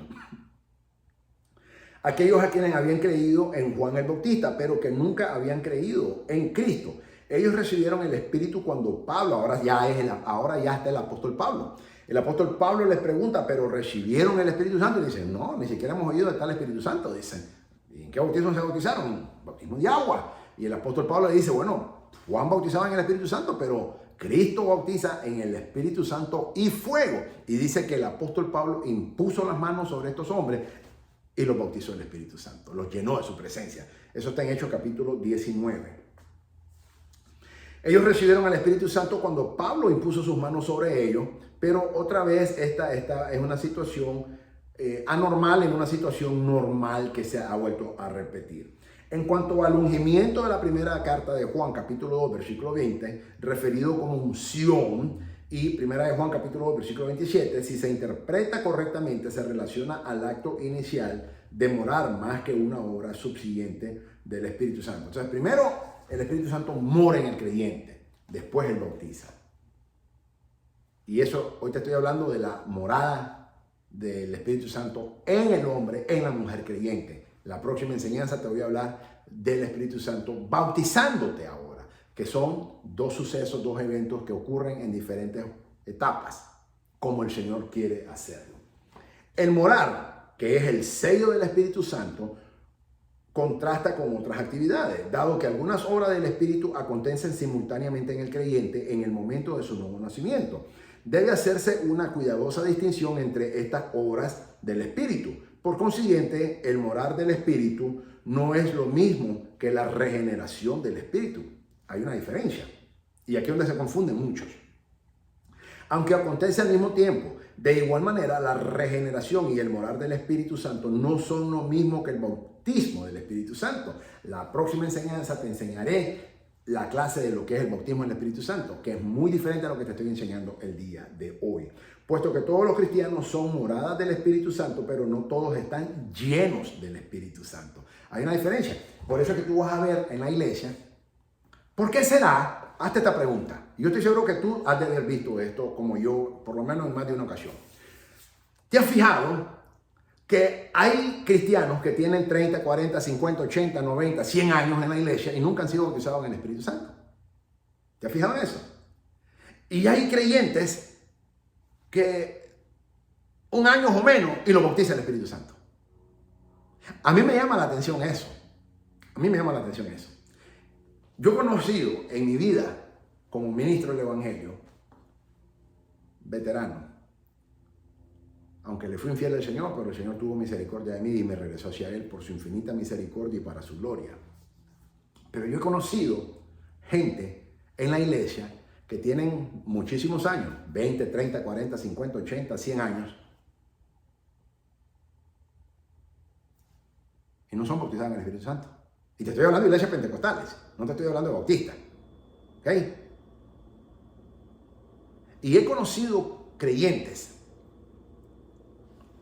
Aquellos a quienes habían creído en Juan el Bautista, pero que nunca habían creído en Cristo. Ellos recibieron el Espíritu cuando Pablo, ahora ya está el apóstol Pablo. El apóstol Pablo les pregunta, ¿pero recibieron el Espíritu Santo? Y dicen, no, ni siquiera hemos oído de tal Espíritu Santo. Dicen, ¿y en qué bautismo se bautizaron? Bautismo de agua. Y el apóstol Pablo le dice, bueno, Juan bautizaba en el Espíritu Santo, pero Cristo bautiza en el Espíritu Santo y fuego. Y dice que el apóstol Pablo impuso las manos sobre estos hombres y los bautizó en el Espíritu Santo, los llenó de su presencia. Eso está en Hechos capítulo 19. Ellos recibieron al Espíritu Santo cuando Pablo impuso sus manos sobre ellos, pero otra vez esta es una situación anormal, en una situación normal que se ha vuelto a repetir. En cuanto al ungimiento de la primera carta de Juan, capítulo 2, versículo 20, referido como unción, y primera de Juan, capítulo 2, versículo 27, si se interpreta correctamente, se relaciona al acto inicial de morar más que una hora subsiguiente del Espíritu Santo. Entonces, primero, el Espíritu Santo mora en el creyente, después Él bautiza. Y eso, hoy te estoy hablando de la morada del Espíritu Santo en el hombre, en la mujer creyente. La próxima enseñanza te voy a hablar del Espíritu Santo bautizándote ahora, que son dos sucesos, dos eventos que ocurren en diferentes etapas, como el Señor quiere hacerlo. El morar, que es el sello del Espíritu Santo, contrasta con otras actividades, dado que algunas obras del Espíritu acontecen simultáneamente en el creyente en el momento de su nuevo nacimiento. Debe hacerse una cuidadosa distinción entre estas obras del Espíritu. Por consiguiente, el morar del Espíritu no es lo mismo que la regeneración del Espíritu. Hay una diferencia. Y aquí es donde se confunden muchos. Aunque acontece al mismo tiempo, de igual manera, la regeneración y el morar del Espíritu Santo no son lo mismo que el bautismo del Espíritu Santo. La próxima enseñanza te enseñaré la clase de lo que es el bautismo del Espíritu Santo, que es muy diferente a lo que te estoy enseñando el día de hoy. Puesto que todos los cristianos son moradas del Espíritu Santo, pero no todos están llenos del Espíritu Santo. Hay una diferencia. Por eso es que tú vas a ver en la iglesia, ¿por qué será? Hazte esta pregunta. Yo estoy seguro que tú has de haber visto esto como yo, por lo menos en más de una ocasión. ¿Te has fijado que hay cristianos que tienen 30, 40, 50, 80, 90, 100 años en la iglesia y nunca han sido bautizados en el Espíritu Santo? ¿Te has fijado en eso? Y hay creyentes que un año o menos y lo bautiza el Espíritu Santo. A mí me llama la atención eso. A mí me llama la atención eso. Yo he conocido en mi vida como ministro del Evangelio, veterano, aunque le fui infiel al Señor, pero el Señor tuvo misericordia de mí y me regresó hacia Él por su infinita misericordia y para su gloria. Pero yo he conocido gente en la iglesia que tienen muchísimos años, 20, 30, 40, 50, 80, 100 años, y no son bautizados en el Espíritu Santo. Y te estoy hablando de iglesias pentecostales, no te estoy hablando de bautistas. ¿Ok? Y he conocido creyentes,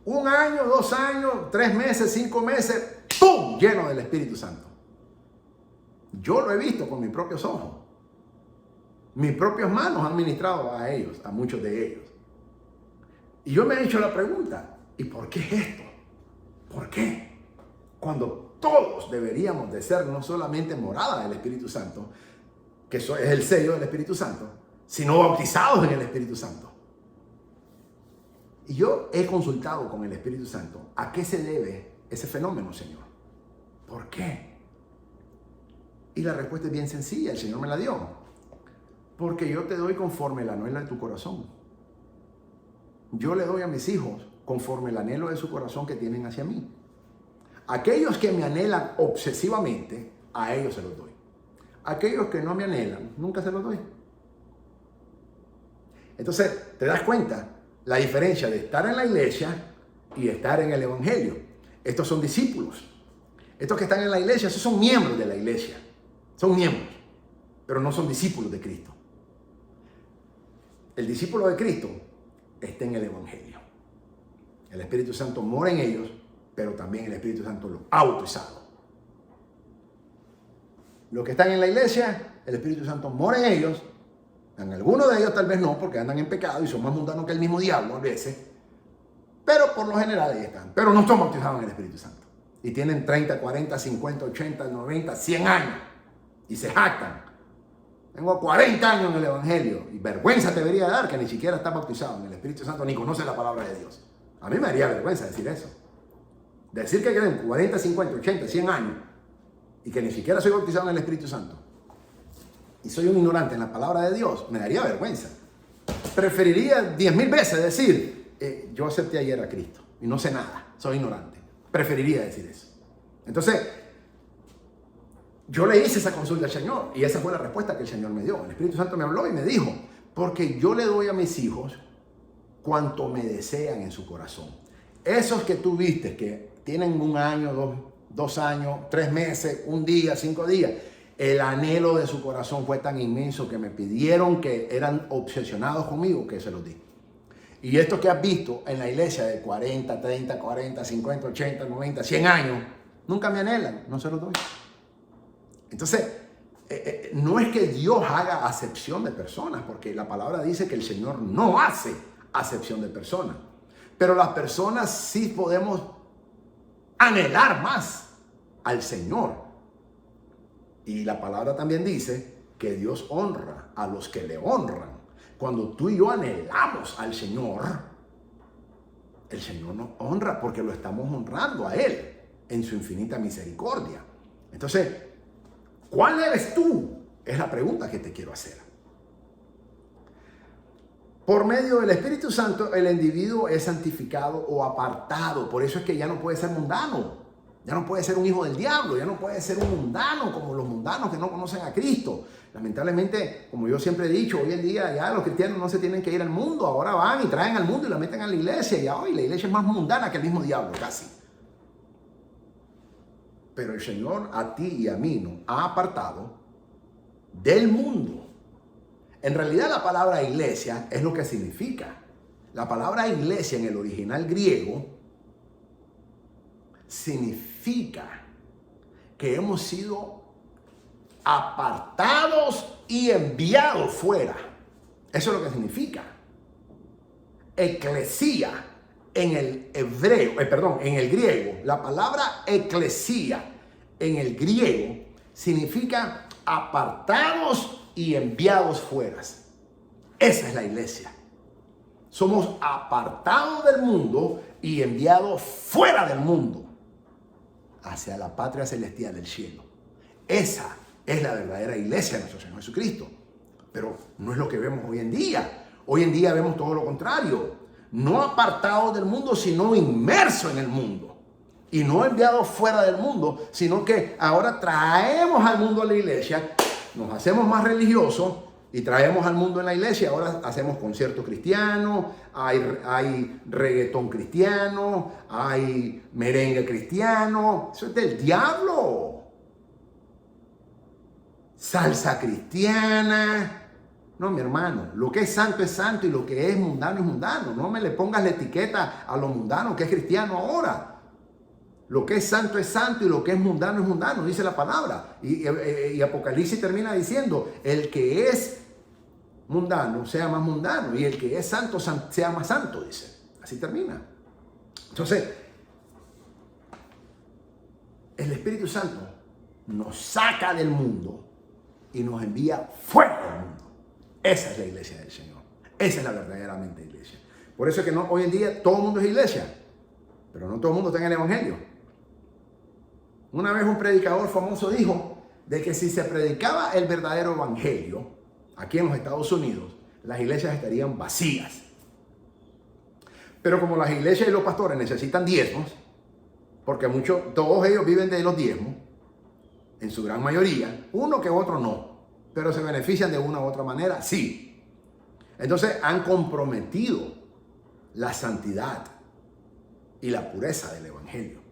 1 año, 2 años, 3 meses, 5 meses, ¡pum!, lleno del Espíritu Santo. Yo lo he visto con mis propios ojos. Mis propias manos han ministrado a ellos, a muchos de ellos. Y yo me he hecho la pregunta, ¿y por qué esto? ¿Por qué? Cuando todos deberíamos de ser no solamente morada del Espíritu Santo, que eso es el sello del Espíritu Santo, sino bautizados en el Espíritu Santo. Y yo he consultado con el Espíritu Santo a qué se debe ese fenómeno, Señor. ¿Por qué? Y la respuesta es bien sencilla, el Señor me la dio. Porque yo te doy conforme el anhelo de tu corazón. Yo le doy a mis hijos conforme el anhelo de su corazón que tienen hacia mí. Aquellos que me anhelan obsesivamente, a ellos se los doy. Aquellos que no me anhelan, nunca se los doy. Entonces, te das cuenta la diferencia de estar en la iglesia y estar en el Evangelio. Estos son discípulos. Estos que están en la iglesia, esos son miembros de la iglesia. Son miembros, pero no son discípulos de Cristo. El discípulo de Cristo está en el Evangelio. El Espíritu Santo mora en ellos, pero también el Espíritu Santo los ha bautizado. Los que están en la iglesia, el Espíritu Santo mora en ellos. En algunos de ellos tal vez no, porque andan en pecado y son más mundanos que el mismo diablo a veces. Pero por lo general ahí están. Pero no están bautizados en el Espíritu Santo. Y tienen 30, 40, 50, 80, 90, 100 años. Y se jactan. Tengo 40 años en el Evangelio. Y vergüenza te debería dar que ni siquiera estás bautizado en el Espíritu Santo ni conoces la palabra de Dios. A mí me daría vergüenza decir eso. Decir que tienen 40, 50, 80, 100 años y que ni siquiera soy bautizado en el Espíritu Santo, y soy un ignorante en la palabra de Dios, me daría vergüenza. Preferiría 10,000 veces decir, yo acepté ayer a Cristo y no sé nada, soy ignorante. Preferiría decir eso. Entonces, yo le hice esa consulta al Señor y esa fue la respuesta que el Señor me dio. El Espíritu Santo me habló y me dijo, porque yo le doy a mis hijos cuanto me desean en su corazón. Esos que tú viste que tienen 1 año, 2 años, 3 meses, 1 día, 5 días, el anhelo de su corazón fue tan inmenso que me pidieron, que eran obsesionados conmigo, que se los di. Y esto que has visto en la iglesia de 40, 30, 40, 50, 80, 90, 100 años, nunca me anhelan, no se los doy. Entonces, no es que Dios haga acepción de personas, porque la palabra dice que el Señor no hace acepción de personas. Pero las personas sí podemos anhelar más al Señor. Y la palabra también dice que Dios honra a los que le honran. Cuando tú y yo anhelamos al Señor, el Señor nos honra porque lo estamos honrando a Él en su infinita misericordia. Entonces, ¿cuál eres tú? Es la pregunta que te quiero hacer. Por medio del Espíritu Santo, el individuo es santificado o apartado. Por eso es que ya no puede ser mundano. Ya no puede ser un hijo del diablo, ya no puede ser un mundano como los mundanos que no conocen a Cristo. Lamentablemente, como yo siempre he dicho, hoy en día ya los cristianos no se tienen que ir al mundo, ahora van y traen al mundo y la meten a la iglesia. Y hoy la iglesia es más mundana que el mismo diablo, casi. Pero el Señor a ti y a mí nos ha apartado del mundo. En realidad la palabra iglesia es lo que significa. La palabra iglesia en el original griego significa que hemos sido apartados y enviados fuera. Eso es lo que significa. Eclesía en el hebreo, en el griego, la palabra eclesía en el griego significa apartados y enviados fuera. Esa es la iglesia. Somos apartados del mundo y enviados fuera del mundo, hacia la patria celestial del cielo. Esa es la verdadera iglesia de nuestro Señor Jesucristo. Pero no es lo que vemos hoy en día. Hoy en día vemos todo lo contrario. No apartados del mundo, sino inmersos en el mundo. Y no enviados fuera del mundo, sino que ahora traemos al mundo a la iglesia, nos hacemos más religiosos y traemos al mundo en la iglesia. Ahora hacemos conciertos cristianos, hay reggaetón cristiano, hay merengue cristiano. Eso es del diablo. Salsa cristiana. No, mi hermano, lo que es santo y lo que es mundano es mundano. No me le pongas la etiqueta a lo mundano que es cristiano ahora. Lo que es santo y lo que es mundano, dice la palabra. Y Apocalipsis termina diciendo, el que es mundano sea más mundano y el que es santo sea más santo, dice. Así termina. Entonces, el Espíritu Santo nos saca del mundo y nos envía fuera del mundo. Esa es la iglesia del Señor. Esa es la verdaderamente iglesia. Por eso es que hoy en día todo el mundo es iglesia, pero no todo el mundo está en el evangelio. Una vez un predicador famoso dijo de que si se predicaba el verdadero evangelio aquí en los Estados Unidos, las iglesias estarían vacías. Pero como las iglesias y los pastores necesitan diezmos, porque todos ellos viven de los diezmos, en su gran mayoría, uno que otro no, pero se benefician de una u otra manera, sí. Entonces han comprometido la santidad y la pureza del evangelio.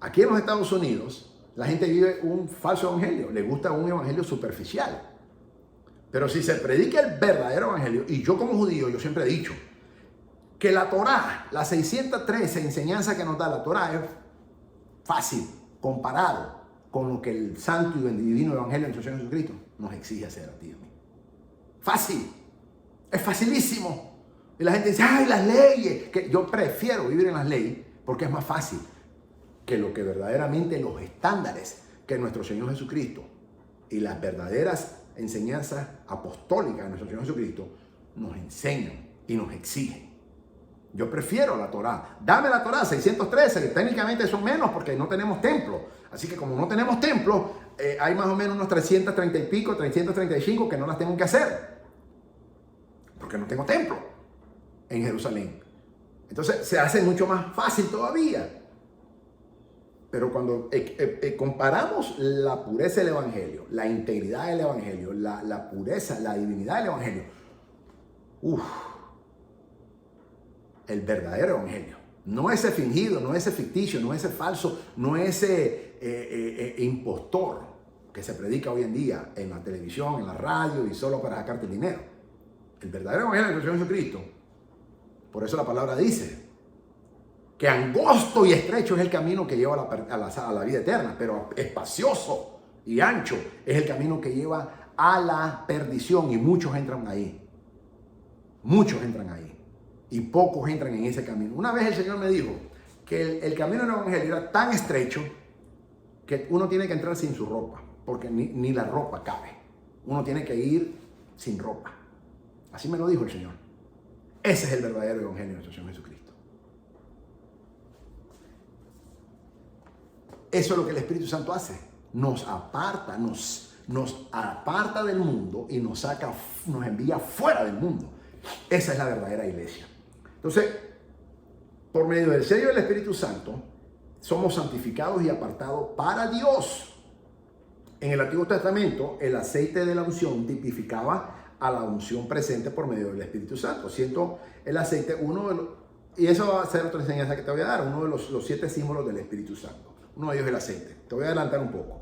Aquí en los Estados Unidos, la gente vive un falso evangelio, le gusta un evangelio superficial. Pero si se predica el verdadero evangelio, y yo como judío, yo siempre he dicho que la Torá, la 613 enseñanza que nos da la Torá es fácil comparado con lo que el santo y divino evangelio de nuestro Señor Jesucristo nos exige hacer a ti y a mí. Fácil, es facilísimo. Y la gente dice, ay, las leyes, que yo prefiero vivir en las leyes porque es más fácil que lo que verdaderamente los estándares que nuestro Señor Jesucristo y las verdaderas enseñanzas apostólicas de nuestro Señor Jesucristo nos enseñan y nos exigen. Yo prefiero la Torá. Dame la Torá 613, que técnicamente son menos porque no tenemos templo. Así que como no tenemos templo, hay más o menos unos 330 y pico, 335 que no las tengo que hacer. Porque no tengo templo en Jerusalén. Entonces se hace mucho más fácil todavía. Pero cuando comparamos la pureza del Evangelio, la integridad del Evangelio, la pureza, la divinidad del Evangelio, el verdadero Evangelio, no ese fingido, no ese ficticio, no ese falso, no ese impostor que se predica hoy en día en la televisión, en la radio y solo para sacarte dinero. El verdadero Evangelio del Señor Jesucristo, por eso la palabra dice que angosto y estrecho es el camino que lleva a la vida eterna, pero espacioso y ancho es el camino que lleva a la perdición y muchos entran ahí. Muchos entran ahí y pocos entran en ese camino. Una vez el Señor me dijo que el camino del Evangelio era tan estrecho que uno tiene que entrar sin su ropa, porque ni la ropa cabe. Uno tiene que ir sin ropa. Así me lo dijo el Señor. Ese es el verdadero Evangelio de nuestro Señor Jesucristo. Eso es lo que el Espíritu Santo hace. Nos aparta, nos aparta del mundo y nos envía fuera del mundo. Esa es la verdadera iglesia. Entonces, por medio del sello del Espíritu Santo, somos santificados y apartados para Dios. En el Antiguo Testamento, el aceite de la unción tipificaba a la unción presente por medio del Espíritu Santo, siendo el aceite y eso va a ser otra enseñanza que te voy a dar, uno de los 7 símbolos del Espíritu Santo. Uno de ellos es el aceite. Te voy a adelantar un poco.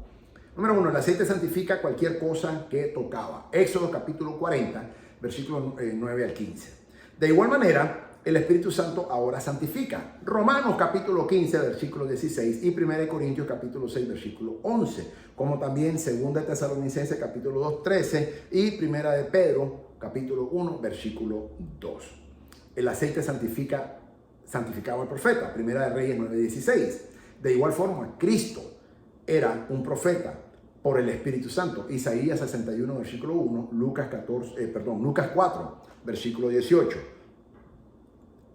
Número 1, el aceite santifica cualquier cosa que tocaba. Éxodo capítulo 40, versículos 9 al 15. De igual manera, el Espíritu Santo ahora santifica. Romanos capítulo 15, versículo 16 y 1 Corintios capítulo 6, versículo 11. Como también 2 Tesalonicenses capítulo 2, 13 y 1 de Pedro capítulo 1, versículo 2. El aceite santificaba al profeta. 1 de Reyes 9, 16. De igual forma, Cristo era un profeta por el Espíritu Santo. Isaías 61, versículo 1, Lucas 4, versículo 18.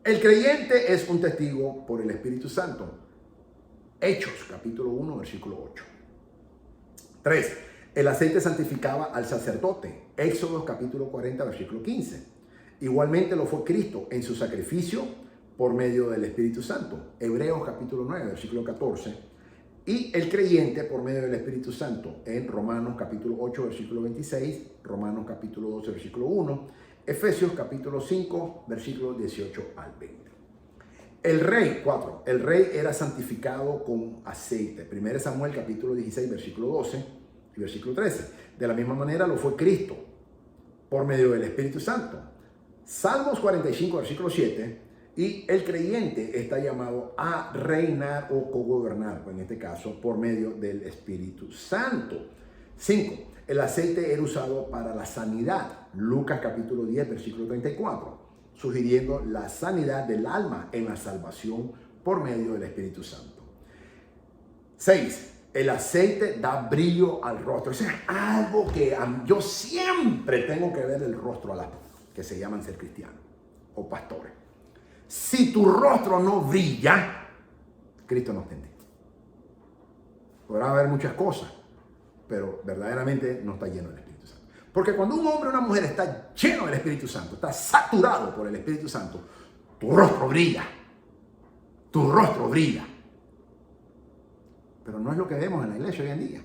El creyente es un testigo por el Espíritu Santo. Hechos, capítulo 1, versículo 8. 3. El aceite santificaba al sacerdote. Éxodo, capítulo 40, versículo 15. Igualmente lo fue Cristo en su sacrificio por medio del Espíritu Santo. Hebreos capítulo 9, versículo 14. Y el creyente por medio del Espíritu Santo en Romanos capítulo 8, versículo 26, Romanos capítulo 12, versículo 1, Efesios capítulo 5, versículos 18 al 20. El rey, 4. El rey era santificado con aceite. 1 Samuel capítulo 16, versículo 12 y versículo 13. De la misma manera lo fue Cristo por medio del Espíritu Santo. Salmos 45, versículo 7. Y el creyente está llamado a reinar o cogobernar, en este caso, por medio del Espíritu Santo. 5. El aceite era usado para la sanidad. Lucas capítulo 10, versículo 34, sugiriendo la sanidad del alma en la salvación por medio del Espíritu Santo. 6. El aceite da brillo al rostro. Eso es algo que yo siempre tengo que ver el rostro a las que se llaman ser cristianos o pastores. Si tu rostro no brilla, Cristo no está en ti. Podrá haber muchas cosas, pero verdaderamente no está lleno del Espíritu Santo. Porque cuando un hombre o una mujer está lleno del Espíritu Santo, está saturado por el Espíritu Santo, tu rostro brilla. Tu rostro brilla. Pero no es lo que vemos en la iglesia hoy en día.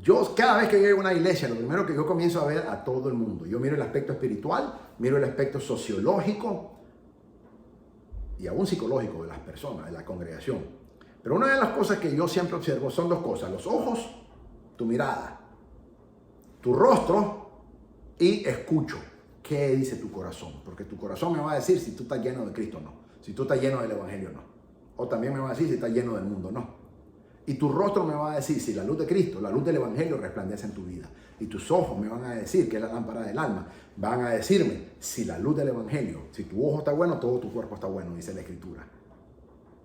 Yo cada vez que llego a una iglesia, lo primero que yo comienzo a ver a todo el mundo. Yo miro el aspecto espiritual, miro el aspecto sociológico y aún psicológico de las personas, de la congregación. Pero una de las cosas que yo siempre observo son 2 cosas. Los ojos, tu mirada, tu rostro y escucho qué dice tu corazón. Porque tu corazón me va a decir si tú estás lleno de Cristo o no. Si tú estás lleno del Evangelio o no. O también me va a decir si estás lleno del mundo o no. Y tu rostro me va a decir si la luz de Cristo, la luz del Evangelio resplandece en tu vida. Y tus ojos me van a decir, que es la lámpara del alma, van a decirme si la luz del Evangelio, si tu ojo está bueno, todo tu cuerpo está bueno, dice la Escritura.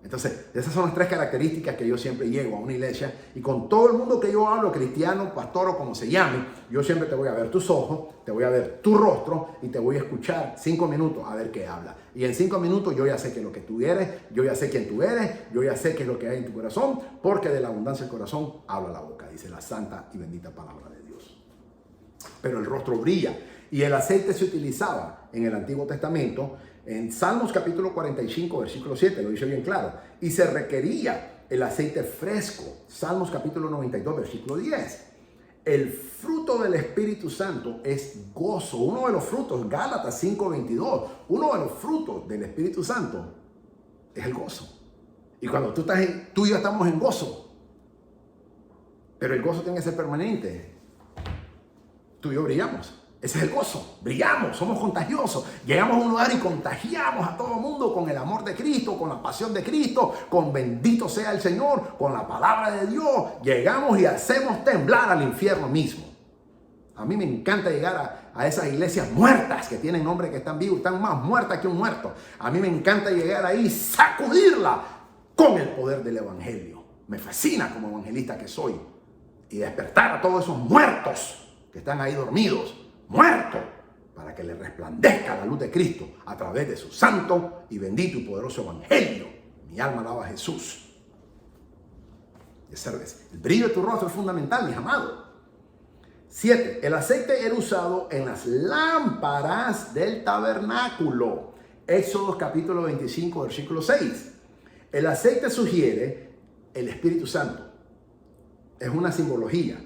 Entonces, esas son las tres características que yo siempre llego a una iglesia, y con todo el mundo que yo hablo, cristiano, pastor o como se llame, yo siempre te voy a ver tus ojos, te voy a ver tu rostro y te voy a escuchar 5 minutos a ver qué habla. Y en 5 minutos yo ya sé qué es lo que tú eres, yo ya sé quién tú eres, yo ya sé qué es lo que hay en tu corazón, porque de la abundancia del corazón habla la boca, dice la santa y bendita palabra de Dios. Pero el rostro brilla, y el aceite se utilizaba en el Antiguo Testamento. En Salmos capítulo 45, versículo 7, lo dice bien claro. Y se requería el aceite fresco. Salmos capítulo 92, versículo 10. El fruto del Espíritu Santo es gozo. Uno de los frutos, Gálatas 5, 22. Uno de los frutos del Espíritu Santo es el gozo. Y cuando tú y yo estamos en gozo, pero el gozo tiene que ser permanente. Tú y yo brillamos. Ese es el gozo, brillamos, somos contagiosos, llegamos a un lugar y contagiamos a todo el mundo con el amor de Cristo, con la pasión de Cristo, con bendito sea el Señor, con la palabra de Dios. Llegamos y hacemos temblar al infierno mismo. A mí me encanta llegar a esas iglesias muertas que tienen nombres que están vivos, están más muertas que un muerto. A mí me encanta llegar ahí y sacudirla con el poder del evangelio. Me fascina como evangelista que soy, y despertar a todos esos muertos que están ahí dormidos, muerto, para que le resplandezca la luz de Cristo a través de su santo y bendito y poderoso evangelio. Mi alma alaba a Jesús. El brillo de tu rostro es fundamental, mis amados. 7. El aceite era usado en las lámparas del tabernáculo. Éxodo capítulo 25, versículo 6. El aceite sugiere el Espíritu Santo. Es una simbología.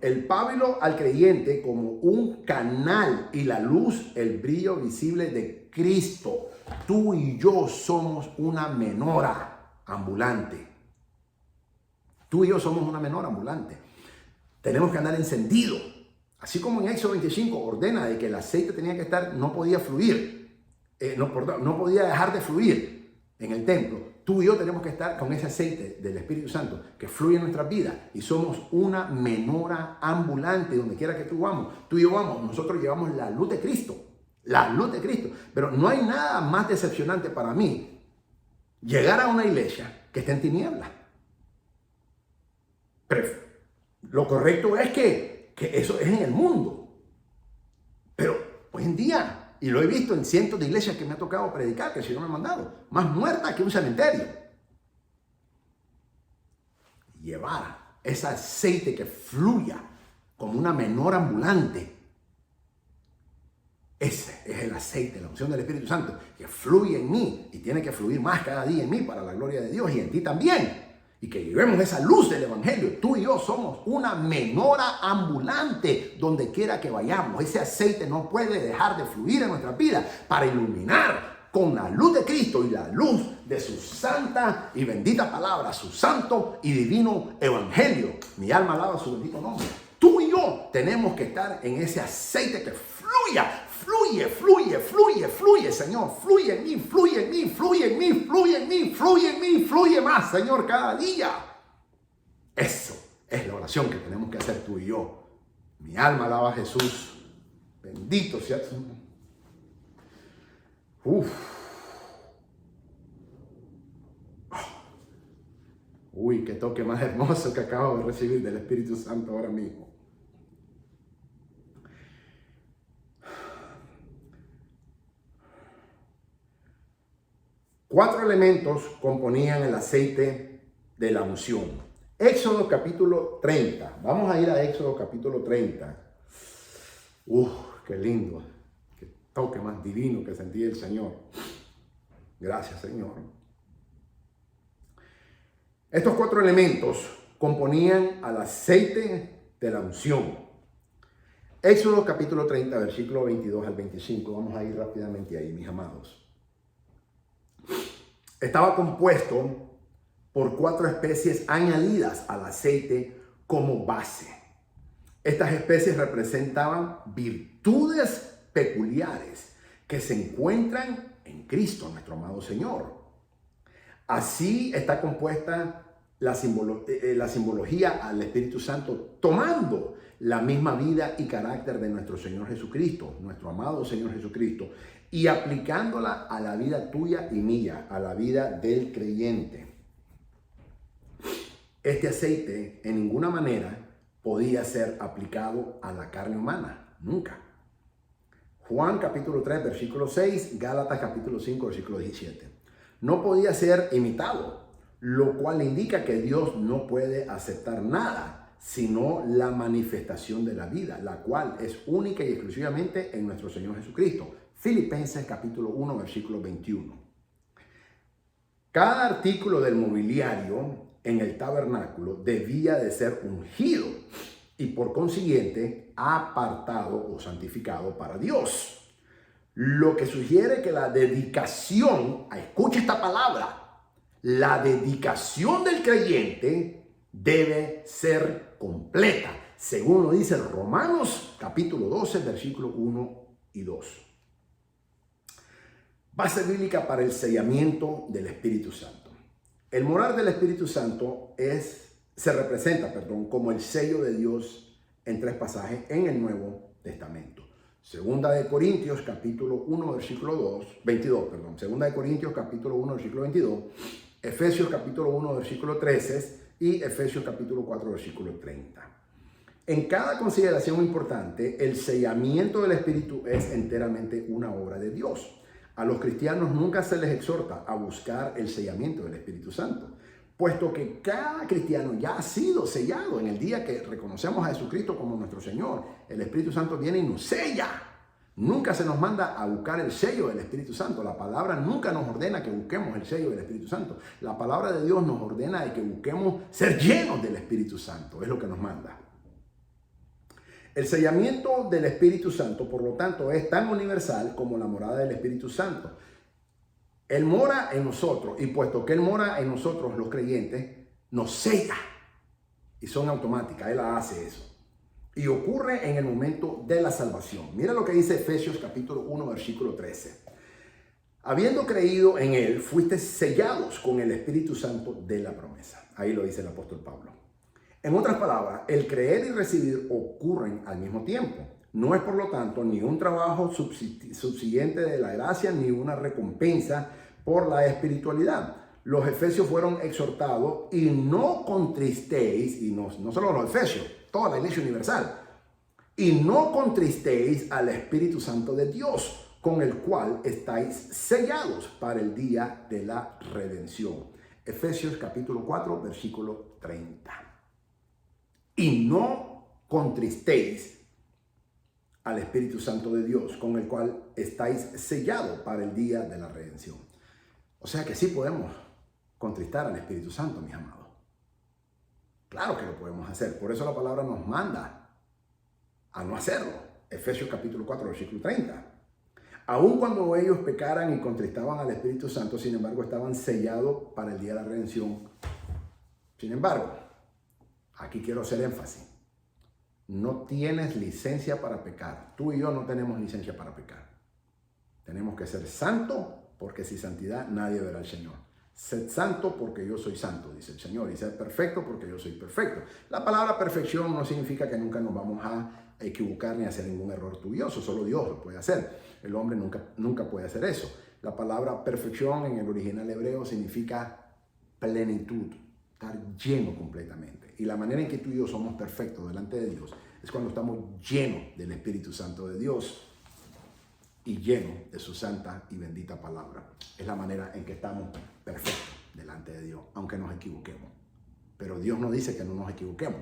El pábilo al creyente como un canal, y la luz, el brillo visible de Cristo. Tú y yo somos una menora ambulante. Tú y yo somos una menora ambulante. Tenemos que andar encendido. Así como en Éxodo 25 ordena de que el aceite tenía que estar, no podía fluir, no podía dejar de fluir en el templo. Tú y yo tenemos que estar con ese aceite del Espíritu Santo que fluye en nuestras vidas, y somos una menora ambulante donde quiera que tú vamos. Tú y yo vamos, nosotros llevamos la luz de Cristo, la luz de Cristo. Pero no hay nada más decepcionante para mí llegar a una iglesia que esté en tinieblas. Pero lo correcto es que eso es en el mundo. Pero hoy en día, y lo he visto en cientos de iglesias que me ha tocado predicar, que el Señor me ha mandado, más muerta que un cementerio. Llevar ese aceite que fluya como una menor ambulante. Ese es el aceite, la unción del Espíritu Santo, que fluye en mí y tiene que fluir más cada día en mí para la gloria de Dios, y en ti también. Y que llevemos esa luz del evangelio. Tú y yo somos una menora ambulante donde quiera que vayamos. Ese aceite no puede dejar de fluir en nuestra vida para iluminar con la luz de Cristo y la luz de su santa y bendita palabra, su santo y divino evangelio. Mi alma alaba su bendito nombre. Tú y yo tenemos que estar en ese aceite que fluya. Fluye, fluye, fluye, fluye, Señor. Fluye en mí, fluye en mí, fluye en mí, fluye en mí, fluye en mí, fluye más, Señor, cada día. Eso es la oración que tenemos que hacer tú y yo. Mi alma alaba a Jesús. Bendito sea su nombre. Uy, qué toque más hermoso que acabo de recibir del Espíritu Santo ahora mismo. Cuatro elementos componían el aceite de la unción. Éxodo capítulo 30. Vamos a ir a Éxodo capítulo 30. Qué lindo. Qué toque más divino que sentí el Señor. Gracias, Señor. Estos cuatro elementos componían al aceite de la unción. Éxodo capítulo 30, versículo 22 al 25. Vamos a ir rápidamente ahí, mis amados. Estaba compuesto por 4 especies añadidas al aceite como base. Estas especies representaban virtudes peculiares que se encuentran en Cristo, nuestro amado Señor. Así está compuesta la simbología al Espíritu Santo, tomando la misma vida y carácter de nuestro Señor Jesucristo, nuestro amado Señor Jesucristo, y aplicándola a la vida tuya y mía, a la vida del creyente. Este aceite en ninguna manera podía ser aplicado a la carne humana, nunca. Juan capítulo 3, versículo 6, Gálatas capítulo 5, versículo 17. No podía ser imitado, lo cual indica que Dios no puede aceptar nada, sino la manifestación de la vida, la cual es única y exclusivamente en nuestro Señor Jesucristo. Filipenses capítulo 1, versículo 21. Cada artículo del mobiliario en el tabernáculo debía de ser ungido y por consiguiente apartado o santificado para Dios. Lo que sugiere que la dedicación, escucha esta palabra, la dedicación del creyente debe ser completa, según lo dice Romanos capítulo 12, versículos 1 y 2. Base bíblica para el sellamiento del Espíritu Santo. El morar del Espíritu Santo se representa como el sello de Dios en 3 pasajes en el Nuevo Testamento. Segunda de Corintios capítulo 1 versículo 22. Segunda de Corintios capítulo 1 versículo 22, Efesios capítulo 1 versículo 13 y Efesios capítulo 4 versículo 30. En cada consideración importante, el sellamiento del Espíritu es enteramente una obra de Dios. A los cristianos nunca se les exhorta a buscar el sellamiento del Espíritu Santo, puesto que cada cristiano ya ha sido sellado en el día que reconocemos a Jesucristo como nuestro Señor. El Espíritu Santo viene y nos sella. Nunca se nos manda a buscar el sello del Espíritu Santo. La palabra nunca nos ordena que busquemos el sello del Espíritu Santo. La palabra de Dios nos ordena de que busquemos ser llenos del Espíritu Santo. Es lo que nos manda. El sellamiento del Espíritu Santo, por lo tanto, es tan universal como la morada del Espíritu Santo. Él mora en nosotros y puesto que Él mora en nosotros, los creyentes, nos sella. Y son automáticas, Él hace eso. Y ocurre en el momento de la salvación. Mira lo que dice Efesios capítulo 1, versículo 13. Habiendo creído en Él, fuiste sellados con el Espíritu Santo de la promesa. Ahí lo dice el apóstol Pablo. En otras palabras, el creer y recibir ocurren al mismo tiempo. No es, por lo tanto, ni un trabajo subsiguiente de la gracia, ni una recompensa por la espiritualidad. Los efesios fueron exhortados y no contristéis, y no solo los efesios, toda la iglesia universal, y no contristéis al Espíritu Santo de Dios, con el cual estáis sellados para el día de la redención. Efesios capítulo 4, versículo 30. Y no contristéis al Espíritu Santo de Dios, con el cual estáis sellados para el día de la redención. O sea que sí podemos contristar al Espíritu Santo, mis amados. Claro que lo podemos hacer. Por eso la palabra nos manda a no hacerlo. Efesios capítulo 4, versículo 30. Aun cuando ellos pecaran y contristaban al Espíritu Santo, sin embargo, estaban sellados para el día de la redención. Sin embargo, aquí quiero hacer énfasis. No tienes licencia para pecar. Tú y yo no tenemos licencia para pecar. Tenemos que ser santos, porque sin santidad nadie verá al Señor. Sed santo porque yo soy santo, dice el Señor. Y sed perfecto porque yo soy perfecto. La palabra perfección no significa que nunca nos vamos a equivocar ni a hacer ningún error tubioso. Solo Dios lo puede hacer. El hombre nunca puede hacer eso. La palabra perfección en el original hebreo significa plenitud. Estar lleno completamente. Y la manera en que tú y yo somos perfectos delante de Dios es cuando estamos llenos del Espíritu Santo de Dios y llenos de su santa y bendita palabra. Es la manera en que estamos perfectos delante de Dios, aunque nos equivoquemos. Pero Dios no dice que no nos equivoquemos.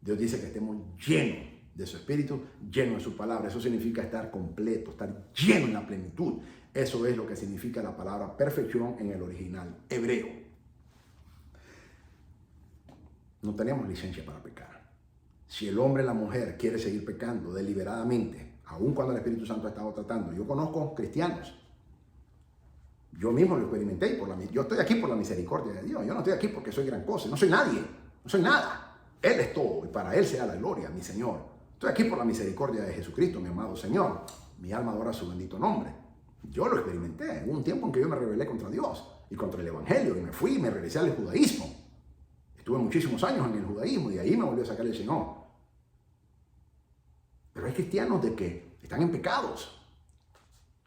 Dios dice que estemos llenos de su Espíritu, llenos de su palabra. Eso significa estar completo, estar lleno en la plenitud. Eso es lo que significa la palabra perfección en el original hebreo. No tenemos licencia para pecar. Si el hombre o la mujer quiere seguir pecando deliberadamente, aun cuando el Espíritu Santo ha estado tratando, yo conozco cristianos, yo mismo lo experimenté, yo estoy aquí por la misericordia de Dios, yo no estoy aquí porque soy gran cosa, no soy nadie, no soy nada. Él es todo y para Él sea la gloria, mi Señor. Estoy aquí por la misericordia de Jesucristo, mi amado Señor. Mi alma adora su bendito nombre. Yo lo experimenté. Hubo un tiempo en que yo me rebelé contra Dios y contra el Evangelio y me fui y me regresé al judaísmo. Estuve muchísimos años en el judaísmo y de ahí me volvió a sacar el Señor. Pero hay cristianos de que están en pecados.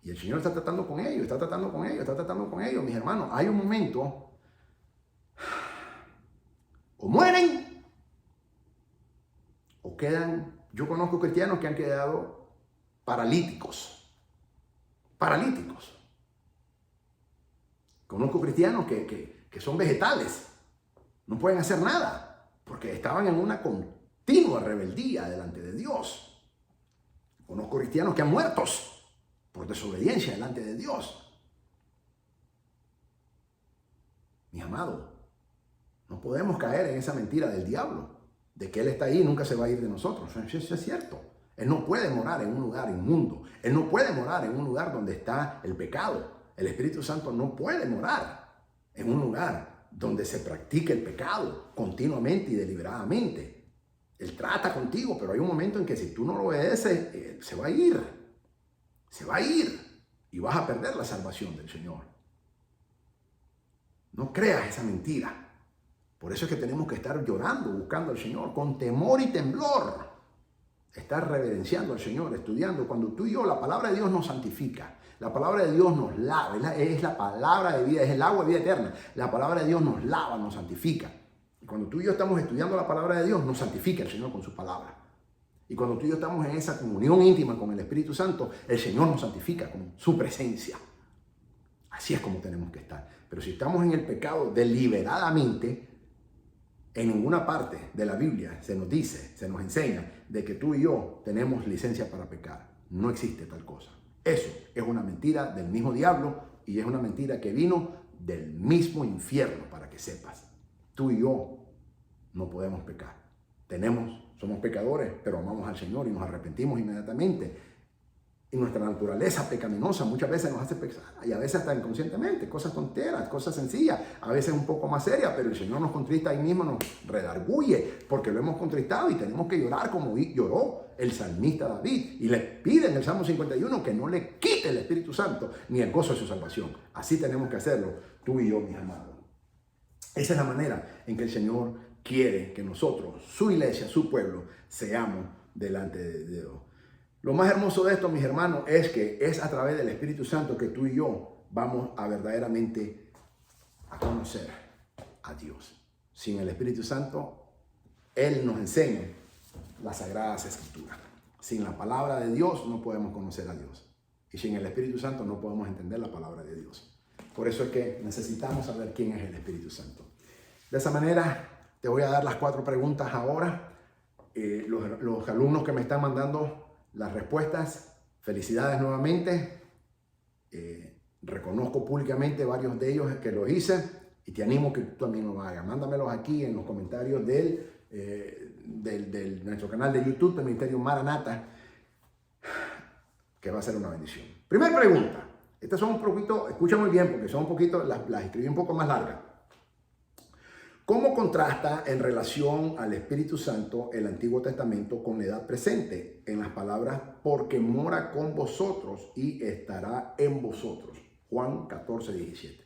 Y el Señor está tratando con ellos, está tratando con ellos, está tratando con ellos. Mis hermanos, hay un momento, o mueren, o quedan. Yo conozco cristianos que han quedado paralíticos. Paralíticos. Conozco cristianos que son vegetales. No pueden hacer nada, porque estaban en una continua rebeldía delante de Dios. Conozco cristianos que han muerto por desobediencia delante de Dios. Mis amados, no podemos caer en esa mentira del diablo, de que Él está ahí y nunca se va a ir de nosotros. Eso es cierto. Él no puede morar en un lugar inmundo. Él no puede morar en un lugar donde está el pecado. El Espíritu Santo no puede morar en un lugar donde se practique el pecado continuamente y deliberadamente. Él trata contigo, pero hay un momento en que si tú no lo obedeces, se va a ir. Se va a ir y vas a perder la salvación del Señor. No creas esa mentira. Por eso es que tenemos que estar llorando, buscando al Señor con temor y temblor. Estar reverenciando al Señor, estudiando. Cuando tú y yo, la palabra de Dios nos santifica. La palabra de Dios nos lava. Es la palabra de vida, es el agua de vida eterna. La palabra de Dios nos lava, nos santifica. Cuando tú y yo estamos estudiando la palabra de Dios, nos santifica el Señor con su palabra. Y cuando tú y yo estamos en esa comunión íntima con el Espíritu Santo, el Señor nos santifica con su presencia. Así es como tenemos que estar. Pero si estamos en el pecado deliberadamente, en ninguna parte de la Biblia se nos dice, se nos enseña de que tú y yo tenemos licencia para pecar. No existe tal cosa. Eso es una mentira del mismo diablo y es una mentira que vino del mismo infierno, para que sepas. Tú y yo no podemos pecar. Somos pecadores, pero amamos al Señor y nos arrepentimos inmediatamente. Y nuestra naturaleza pecaminosa muchas veces nos hace pecar, y a veces hasta inconscientemente, cosas tonteras, cosas sencillas, a veces un poco más serias, pero el Señor nos contrista ahí mismo, nos redarguye, porque lo hemos contristado y tenemos que llorar como lloró el salmista David. Y le pide en el Salmo 51 que no le quite el Espíritu Santo ni el gozo de su salvación. Así tenemos que hacerlo tú y yo, mis amados. Esa es la manera en que el Señor quiere que nosotros, su iglesia, su pueblo, seamos delante de Dios. Lo más hermoso de esto, mis hermanos, es que es a través del Espíritu Santo que tú y yo vamos a verdaderamente a conocer a Dios. Sin el Espíritu Santo, Él nos enseña las Sagradas Escrituras. Sin la palabra de Dios no podemos conocer a Dios. Y sin el Espíritu Santo no podemos entender la palabra de Dios. Por eso es que necesitamos saber quién es el Espíritu Santo. De esa manera, te voy a dar las 4 preguntas ahora. Los alumnos que me están mandando las respuestas, felicidades nuevamente. Reconozco públicamente varios de ellos que lo hice y te animo que tú también lo hagas. Mándamelos aquí en los comentarios de nuestro canal de YouTube del Ministerio Maranata, que va a ser una bendición. Primera pregunta. Estas son un poquito, escucha muy bien porque son un poquito, las escribí un poco más largas. ¿Cómo contrasta en relación al Espíritu Santo el Antiguo Testamento con la edad presente en las palabras porque mora con vosotros y estará en vosotros? Juan 14, 17.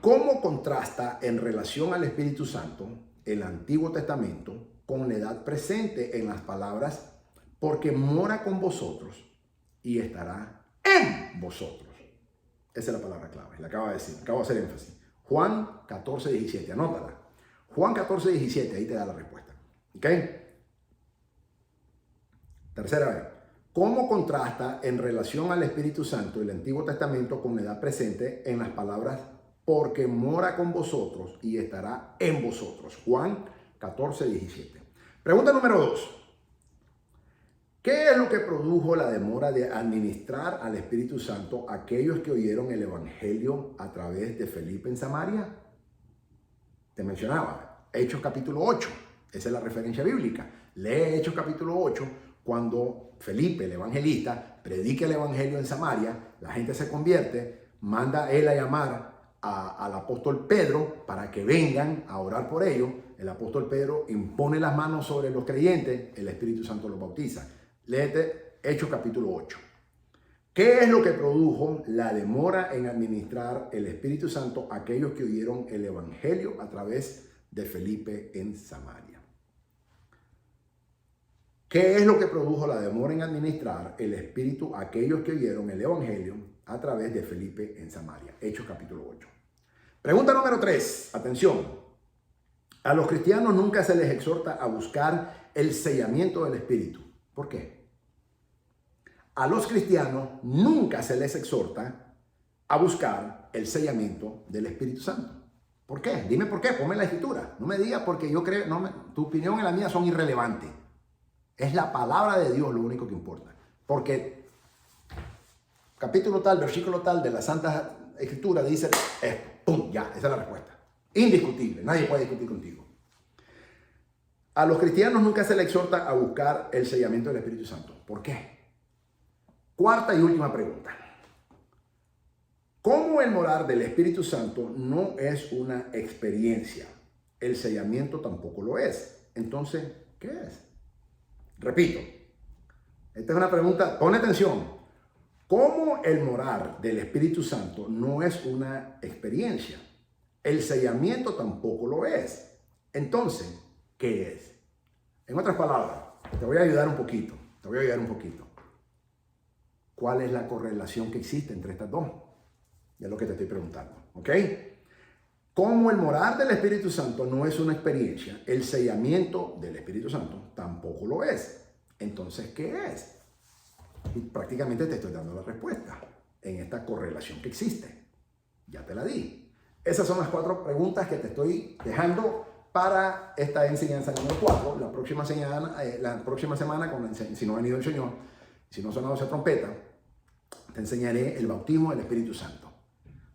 ¿Cómo contrasta en relación al Espíritu Santo el Antiguo Testamento con la edad presente en las palabras porque mora con vosotros y estará en vosotros? Esa es la palabra clave, la acabo de decir, acabo de hacer énfasis. Juan 14, 17, anótala. Juan 14, 17, ahí te da la respuesta. ¿Ok? Tercera vez. ¿Cómo contrasta en relación al Espíritu Santo el Antiguo Testamento con la edad presente en las palabras porque mora con vosotros y estará en vosotros? Juan 14, 17. Pregunta número 2. ¿Qué es lo que produjo la demora de administrar al Espíritu Santo a aquellos que oyeron el Evangelio a través de Felipe en Samaria? Te mencionaba, Hechos capítulo 8, esa es la referencia bíblica. Lee Hechos capítulo 8, cuando Felipe, el evangelista, predica el Evangelio en Samaria, la gente se convierte, manda él a llamar al apóstol Pedro para que vengan a orar por ellos. El apóstol Pedro impone las manos sobre los creyentes, el Espíritu Santo los bautiza. Léete Hechos capítulo 8. ¿Qué es lo que produjo la demora en administrar el Espíritu Santo a aquellos que oyeron el Evangelio a través de Felipe en Samaria? ¿Qué es lo que produjo la demora en administrar el Espíritu a aquellos que oyeron el Evangelio a través de Felipe en Samaria? Hechos capítulo 8. Pregunta número 3. Atención. A los cristianos nunca se les exhorta a buscar el sellamiento del Espíritu. ¿Por qué? A los cristianos nunca se les exhorta a buscar el sellamiento del Espíritu Santo. ¿Por qué? Dime por qué, ponme la escritura. No me digas porque yo creo, tu opinión y la mía son irrelevantes. Es la palabra de Dios lo único que importa. Porque capítulo tal, versículo tal de la Santa Escritura dice esto. ¡Pum! Ya, esa es la respuesta. Indiscutible, nadie puede discutir contigo. A los cristianos nunca se les exhorta a buscar el sellamiento del Espíritu Santo. ¿Por qué? Cuarta y última pregunta. ¿Cómo el morar del Espíritu Santo no es una experiencia? El sellamiento tampoco lo es. Entonces, ¿qué es? Repito, esta es una pregunta, pon atención. ¿Cómo el morar del Espíritu Santo no es una experiencia? El sellamiento tampoco lo es. Entonces, ¿qué es? En otras palabras, te voy a ayudar un poquito. ¿Cuál es la correlación que existe entre estas dos? Es lo que te estoy preguntando, ¿ok? Como el morar del Espíritu Santo no es una experiencia, el sellamiento del Espíritu Santo tampoco lo es. Entonces, ¿qué es? Y prácticamente te estoy dando la respuesta en esta correlación que existe. Ya te la di. Esas son las 4 preguntas que te estoy dejando para esta enseñanza número 4. La próxima semana, si no ha venido el Señor, si no ha sonado esa trompeta, te enseñaré el bautismo del Espíritu Santo.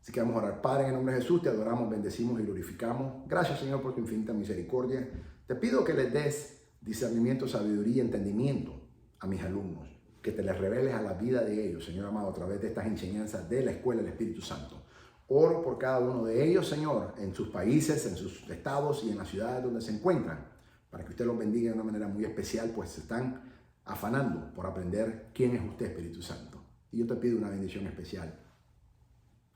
Así que vamos a orar. Padre, en el nombre de Jesús, te adoramos, bendecimos y glorificamos. Gracias, Señor, por tu infinita misericordia. Te pido que les des discernimiento, sabiduría y entendimiento a mis alumnos. Que te les reveles a la vida de ellos, Señor amado, a través de estas enseñanzas de la Escuela del Espíritu Santo. Oro por cada uno de ellos, Señor, en sus países, en sus estados y en las ciudades donde se encuentran, para que usted los bendiga de una manera muy especial, pues se están afanando por aprender quién es usted, Espíritu Santo. Y yo te pido una bendición especial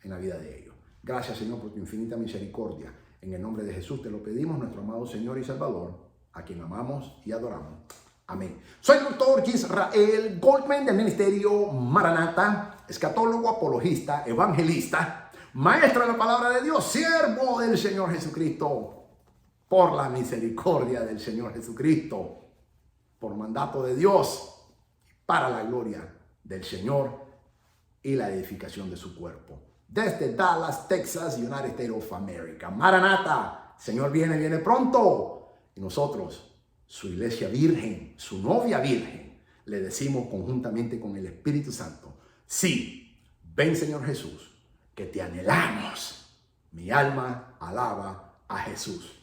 en la vida de ellos. Gracias, Señor, por tu infinita misericordia. En el nombre de Jesús te lo pedimos, nuestro amado Señor y Salvador, a quien amamos y adoramos. Amén. Soy el doctor Israel Goldman del Ministerio Maranata, escatólogo, apologista, evangelista, maestro de la palabra de Dios, siervo del Señor Jesucristo, por la misericordia del Señor Jesucristo, por mandato de Dios, para la gloria del Señor y la edificación de su cuerpo. Desde Dallas, Texas, United States of America. Maranata, Señor viene pronto. Y nosotros, su iglesia virgen, su novia virgen, le decimos conjuntamente con el Espíritu Santo: sí, ven, Señor Jesús, que te anhelamos. Mi alma alaba a Jesús.